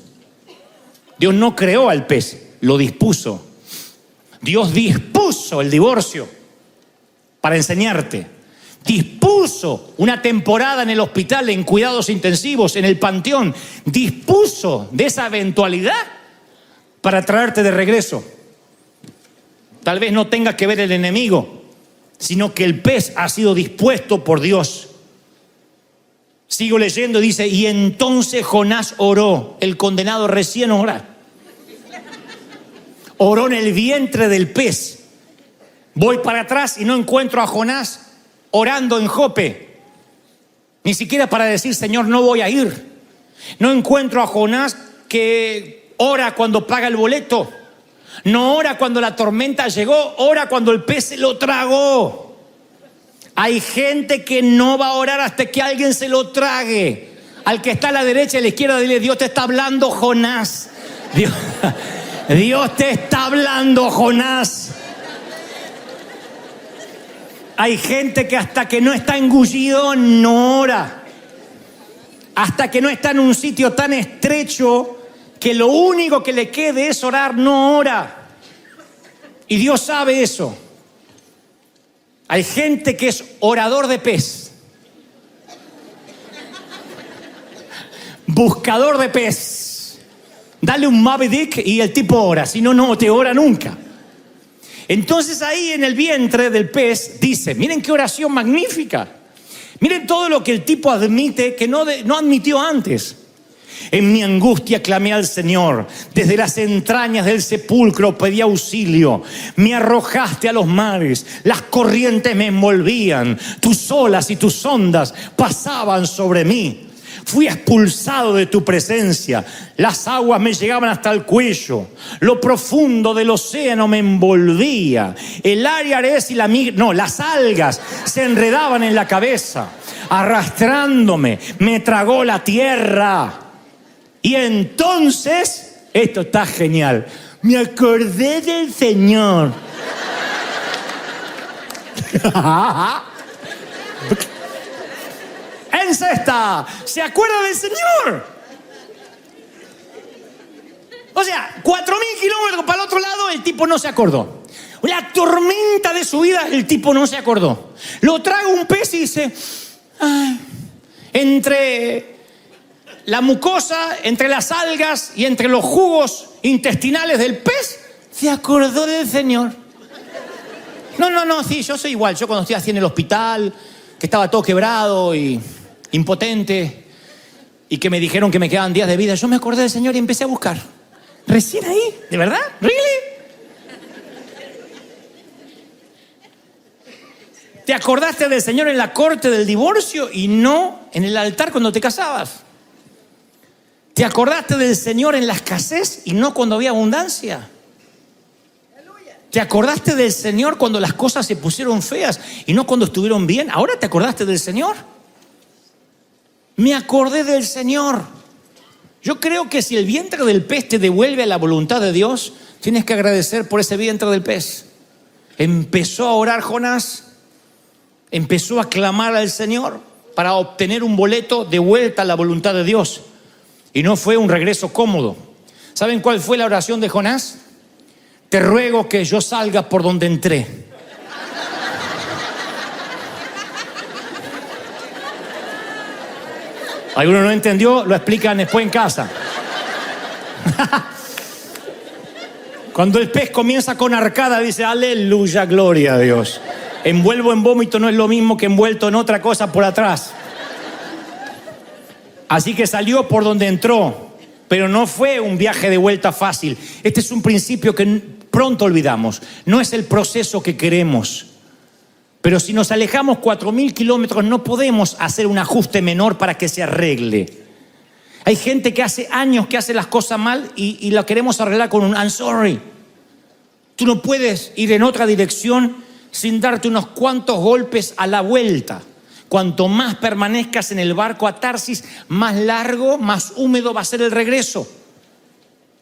Dios no creó al pez, lo dispuso. Dios dispuso el divorcio para enseñarte. Dispuso una temporada en el hospital, en cuidados intensivos, en el panteón. Dispuso de esa eventualidad para traerte de regreso. Tal vez no tenga que ver el enemigo, sino que el pez ha sido dispuesto por Dios. Sigo leyendo, dice, y entonces Jonás oró, el condenado recién ora. Oró en el vientre del pez. Voy para atrás y no encuentro a Jonás orando en Jope. Ni siquiera para decir, Señor, no voy a ir. No encuentro a Jonás que ora cuando paga el boleto. No ora cuando la tormenta llegó, ora cuando el pez se lo tragó. Hay gente que no va a orar hasta que alguien se lo trague. Al que está a la derecha y a la izquierda, dile, Dios te está hablando, Jonás. Dios te está hablando, Jonás. Hay gente que hasta que no está engullido no ora. Hasta que no está en un sitio tan estrecho que lo único que le quede es orar, no ora. Y Dios sabe eso. Hay gente que es orador de pez, buscador de pez. Dale un Moby Dick y el tipo ora, si no, no te ora nunca. Entonces ahí en el vientre del pez dice, miren qué oración magnífica. Miren todo lo que el tipo admite que no admitió antes. En mi angustia clamé al Señor, desde las entrañas del sepulcro pedí auxilio. Me arrojaste a los mares, las corrientes me envolvían, tus olas y tus ondas pasaban sobre mí. Fui expulsado de tu presencia, las aguas me llegaban hasta el cuello, lo profundo del océano me envolvía. El Ariares y las algas se enredaban en la cabeza, arrastrándome, me tragó la tierra. Y entonces, esto está genial, me acordé del Señor. En cesta, se acuerda del Señor. O sea, 4.000 kilómetros para el otro lado, el tipo no se acordó. La tormenta de su vida, el tipo no se acordó. Lo traga un pez y dice, ay, entre la mucosa, entre las algas y entre los jugos intestinales del pez, se acordó del Señor. No, sí, yo soy igual. Yo cuando estoy así en el hospital, que estaba todo quebrado y impotente, y que me dijeron que me quedaban días de vida, yo me acordé del Señor y empecé a buscar. Recién ahí, ¿de verdad? ¿Really? ¿Te acordaste del Señor en la corte del divorcio y no en el altar cuando te casabas? ¿Te acordaste del Señor en la escasez y no cuando había abundancia? ¿Te acordaste del Señor cuando las cosas se pusieron feas y no cuando estuvieron bien? ¿Ahora te acordaste del Señor? Me acordé del Señor. Yo creo que si el vientre del pez te devuelve a la voluntad de Dios, tienes que agradecer por ese vientre del pez. Empezó a orar Jonás, empezó a clamar al Señor para obtener un boleto de vuelta a la voluntad de Dios. Y no fue un regreso cómodo. ¿Saben cuál fue la oración de Jonás? Te ruego que yo salga por donde entré. ¿Alguno no entendió? Lo explican después en casa. Cuando el pez comienza con arcada, dice, aleluya, gloria a Dios. Envuelvo en vómito no es lo mismo que envuelto en otra cosa por atrás. Así que salió por donde entró, pero no fue un viaje de vuelta fácil. Este es un principio que pronto olvidamos. No es el proceso que queremos. Pero si nos alejamos 4.000 kilómetros, no podemos hacer un ajuste menor para que se arregle. Hay gente que hace años que hace las cosas mal y la queremos arreglar con un I'm sorry. Tú no puedes ir en otra dirección sin darte unos cuantos golpes a la vuelta. Cuanto más permanezcas en el barco a Tarsis, más largo, más húmedo va a ser el regreso.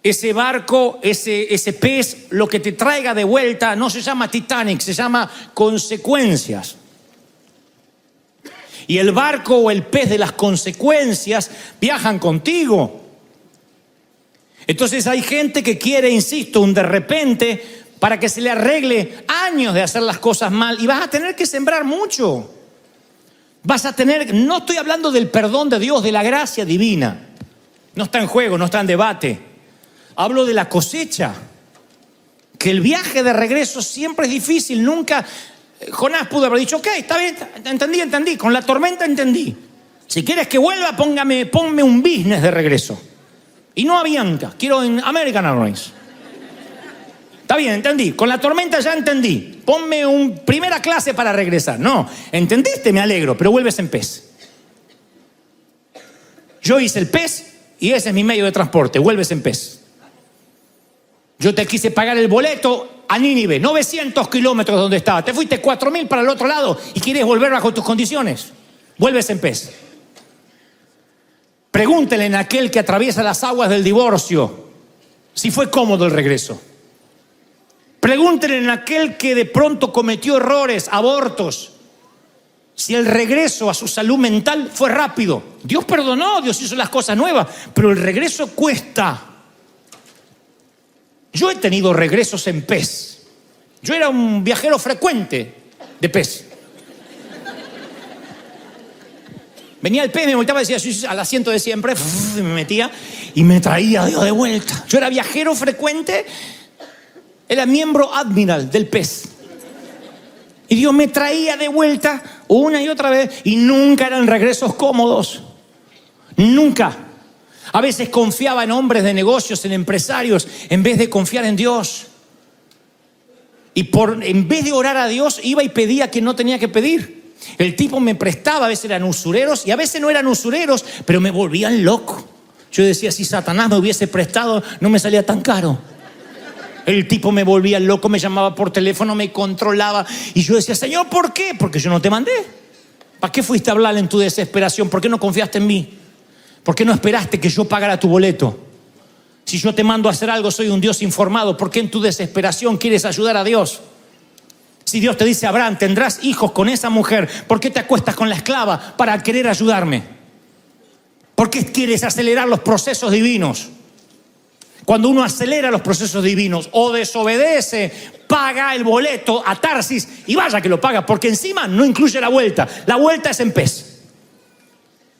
Ese barco, ese pez, lo que te traiga de vuelta no se llama Titanic, se llama consecuencias. Y el barco o el pez de las consecuencias viajan contigo. Entonces hay gente que quiere, insisto, un de repente para que se le arregle años de hacer las cosas mal. Y vas a tener que sembrar mucho. Vas a tener, no estoy hablando del perdón de Dios, de la gracia divina. No está en juego, no está en debate. Hablo de la cosecha. Que el viaje de regreso siempre es difícil. Nunca, Jonás pudo haber dicho, ok, está bien, entendí. Con la tormenta entendí. Si quieres que vuelva, ponme un business de regreso. Y no a Bianca, quiero en American Airlines. Está bien, entendí. Con la tormenta ya entendí. Ponme un primera clase para regresar. No, ¿entendiste? Me alegro, pero vuelves en pez. Yo hice el pez y ese es mi medio de transporte. Vuelves en pez. Yo te quise pagar el boleto a Nínive, 900 kilómetros donde estaba. Te fuiste 4.000 para el otro lado y quieres volver bajo tus condiciones. Vuelves en pez. Pregúntele a aquel que atraviesa las aguas del divorcio si fue cómodo el regreso. Pregúntele a aquel que de pronto cometió errores, abortos, si el regreso a su salud mental fue rápido. Dios perdonó, Dios hizo las cosas nuevas, pero el regreso cuesta. Yo he tenido regresos en pez. Yo era un viajero frecuente de pez. Venía el pez, me volteaba y decía al asiento de siempre, me metía y me traía Dios de vuelta. Yo era viajero frecuente, era miembro admiral del pez. Y Dios me traía de vuelta una y otra vez y nunca eran regresos cómodos. Nunca. A veces confiaba en hombres de negocios, en empresarios, en vez de confiar en Dios. Y en vez de orar a Dios, iba y pedía que no tenía que pedir. El tipo me prestaba, a veces eran usureros y a veces no eran usureros, pero me volvían loco. Yo decía, si Satanás me hubiese prestado, no me salía tan caro. El tipo me volvía loco, me llamaba por teléfono, me controlaba. Y yo decía, Señor, ¿por qué? Porque yo no te mandé. ¿Para qué fuiste a hablar en tu desesperación? ¿Por qué no confiaste en mí? ¿Por qué no esperaste que yo pagara tu boleto? Si yo te mando a hacer algo, soy un Dios informado. ¿Por qué en tu desesperación quieres ayudar a Dios? Si Dios te dice, Abraham, tendrás hijos con esa mujer, ¿por qué te acuestas con la esclava para querer ayudarme? ¿Por qué quieres acelerar los procesos divinos? Cuando uno acelera los procesos divinos o desobedece, paga el boleto a Tarsis y vaya que lo paga, porque encima no incluye la vuelta. La vuelta es en pez.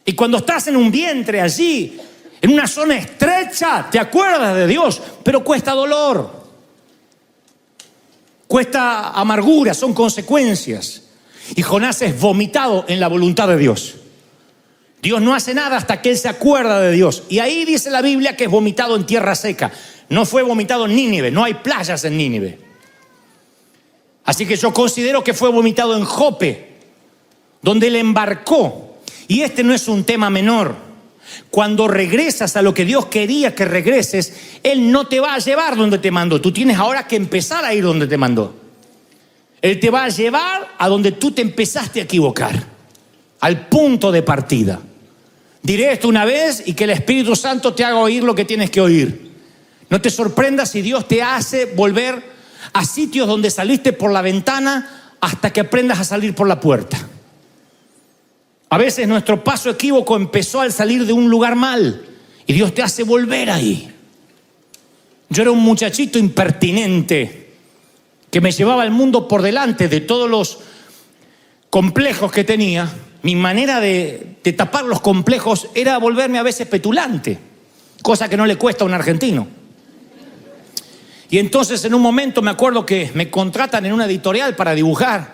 Y cuando estás en un vientre allí, en una zona estrecha, te acuerdas de Dios, pero cuesta dolor. Cuesta amargura, son consecuencias. Y Jonás es vomitado en la voluntad de Dios. Dios no hace nada hasta que él se acuerda de Dios. Y ahí dice la Biblia que es vomitado en tierra seca. No fue vomitado en Nínive, no hay playas en Nínive. Así que yo considero que fue vomitado en Jope, donde él embarcó. Y este no es un tema menor. Cuando regresas a lo que Dios quería que regreses, Él no te va a llevar donde te mandó. Tú tienes ahora que empezar a ir donde te mandó. Él te va a llevar a donde tú te empezaste a equivocar, al punto de partida. Diré esto una vez y que el Espíritu Santo te haga oír lo que tienes que oír. No te sorprendas si Dios te hace volver a sitios donde saliste por la ventana hasta que aprendas a salir por la puerta. A veces nuestro paso equívoco empezó al salir de un lugar mal y Dios te hace volver ahí. Yo era un muchachito impertinente que me llevaba el mundo por delante de todos los complejos que tenía. Mi manera de tapar los complejos era volverme a veces petulante, cosa que no le cuesta a un argentino. Y entonces en un momento me acuerdo que me contratan en una editorial para dibujar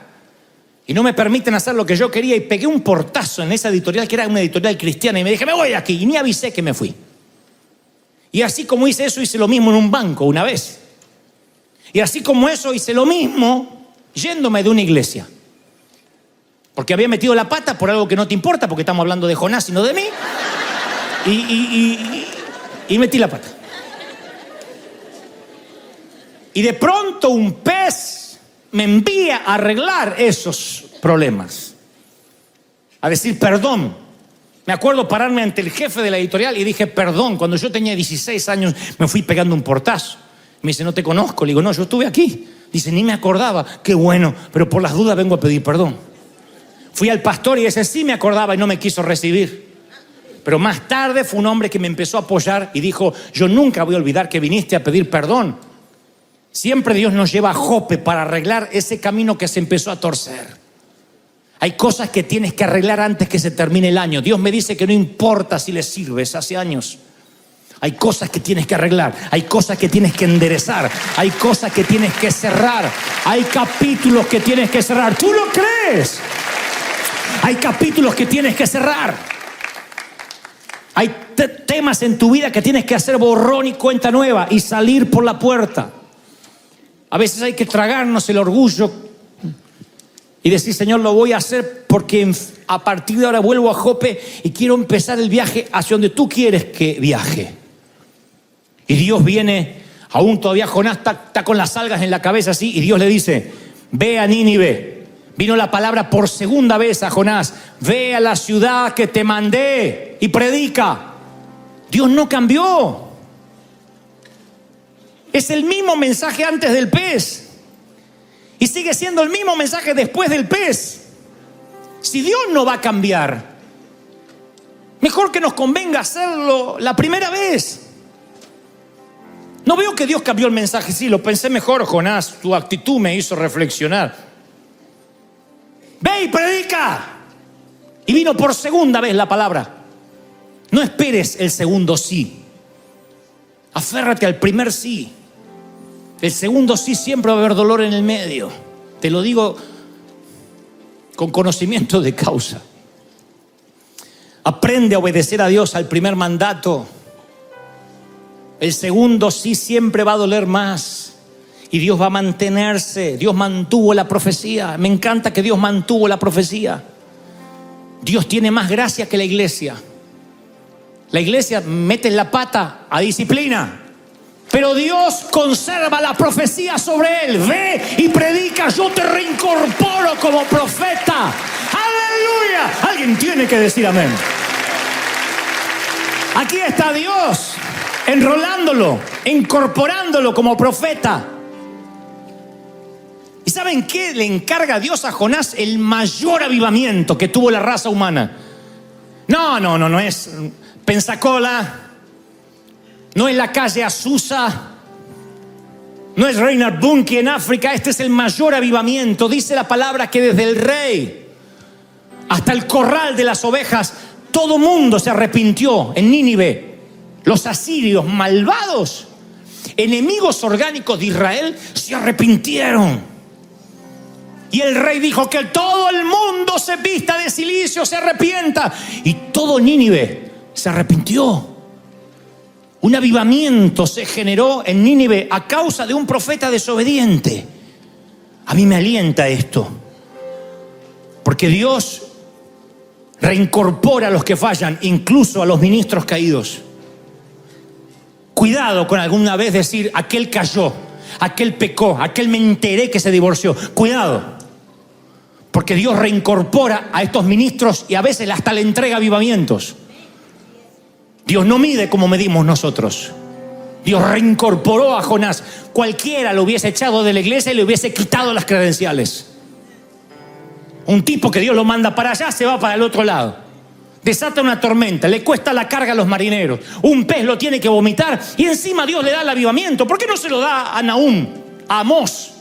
y no me permiten hacer lo que yo quería, y pegué un portazo en esa editorial, que era una editorial cristiana, y me dije, me voy de aquí, y ni avisé que me fui. Y así como hice eso, hice lo mismo en un banco una vez. Y así como eso, hice lo mismo yéndome de una iglesia. Porque había metido la pata por algo que no te importa, porque estamos hablando de Jonás y no de mí. Y metí la pata. Y de pronto un pez me envía a arreglar esos problemas, a decir perdón. Me acuerdo pararme ante el jefe de la editorial y dije perdón. Cuando yo tenía 16 años me fui pegando un portazo. Me dice, no te conozco. Le digo, no, yo estuve aquí. Dice, ni me acordaba. Qué bueno, pero por las dudas vengo a pedir perdón. Fui al pastor y ese sí me acordaba y no me quiso recibir. Pero más tarde fue un hombre que me empezó a apoyar y dijo, yo nunca voy a olvidar que viniste a pedir perdón. Siempre Dios nos lleva a Jope para arreglar ese camino que se empezó a torcer. Hay cosas que tienes que arreglar antes que se termine el año. Dios me dice que no importa si le sirves hace años. Hay cosas que tienes que arreglar, hay cosas que tienes que enderezar, hay cosas que tienes que cerrar, hay capítulos que tienes que cerrar. ¿Tú lo crees? Hay capítulos que tienes que cerrar. Hay temas en tu vida que tienes que hacer borrón y cuenta nueva y salir por la puerta. A veces hay que tragarnos el orgullo y decir, Señor, lo voy a hacer porque a partir de ahora vuelvo a Jope y quiero empezar el viaje hacia donde tú quieres que viaje. Y Dios viene, aún todavía Jonás está con las algas en la cabeza así, y Dios le dice, ve a Nínive. Vino la palabra por segunda vez a Jonás, ve a la ciudad que te mandé y predica. Dios no cambió. Es el mismo mensaje antes del pez y sigue siendo el mismo mensaje después del pez. Si Dios no va a cambiar, mejor que nos convenga hacerlo la primera vez. No veo que Dios cambió el mensaje. Sí, lo pensé mejor, Jonás. Tu actitud me hizo reflexionar. Ve y predica. Y vino por segunda vez la palabra. No esperes el segundo sí. Aférrate al primer sí. El segundo sí siempre va a haber dolor en el medio. Te lo digo con conocimiento de causa. Aprende a obedecer a Dios al primer mandato. El segundo sí siempre va a doler más. Y Dios va a mantenerse. Dios mantuvo la profecía. Me encanta que Dios mantuvo la profecía. Dios tiene más gracia que la iglesia. La iglesia mete en la pata a disciplina. Pero Dios conserva la profecía sobre él. Ve y predica, yo te reincorporo como profeta. ¡Aleluya! Alguien tiene que decir amén. Aquí está Dios, enrolándolo, incorporándolo como profeta. ¿Y saben qué le encarga a Dios a Jonás? El mayor avivamiento que tuvo la raza humana. No es Pensacola, no es la calle Azusa, no es Reinhard Bonnke en África. Este es el mayor avivamiento. Dice la palabra que desde el rey hasta el corral de las ovejas, todo mundo se arrepintió en Nínive. Los asirios malvados, enemigos orgánicos de Israel, se arrepintieron. Y el rey dijo que todo el mundo se vista de cilicio, se arrepienta. Y todo Nínive se arrepintió. Un avivamiento se generó en Nínive a causa de un profeta desobediente. A mí me alienta esto, porque Dios reincorpora a los que fallan, incluso a los ministros caídos. Cuidado con alguna vez decir, aquel cayó, aquel pecó, aquel me enteré que se divorció. Cuidado, porque Dios reincorpora a estos ministros y a veces hasta le entrega avivamientos. Dios no mide como medimos nosotros. Dios reincorporó a Jonás. Cualquiera lo hubiese echado de la iglesia y le hubiese quitado las credenciales. Un tipo que Dios lo manda para allá se va para el otro lado. Desata una tormenta, le cuesta la carga a los marineros. Un pez lo tiene que vomitar y encima Dios le da el avivamiento. ¿Por qué no se lo da a Nahum, a Amós?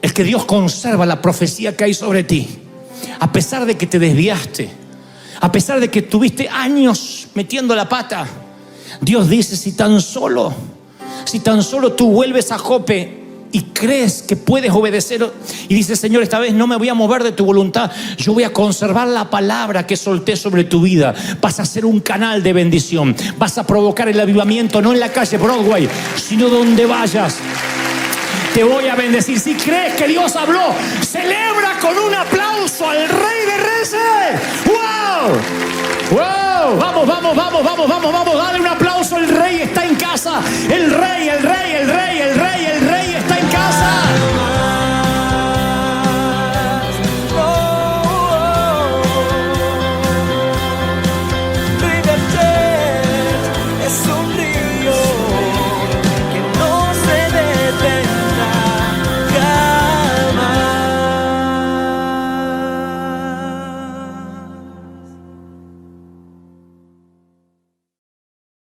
Es que Dios conserva la profecía que hay sobre ti. A pesar de que te desviaste, a pesar de que tuviste años metiendo la pata, Dios dice, si tan solo tú vuelves a Jope y crees que puedes obedecer y dices, Señor, esta vez no me voy a mover de tu voluntad, yo voy a conservar la palabra que solté sobre tu vida. Vas a ser un canal de bendición, vas a provocar el avivamiento, no en la calle Broadway, sino donde vayas. Te voy a bendecir. Si crees que Dios habló, celebra con un aplauso al Rey de Reyes. ¡Wow! ¡Wow! Vamos, dale un aplauso. El Rey está en casa. El Rey.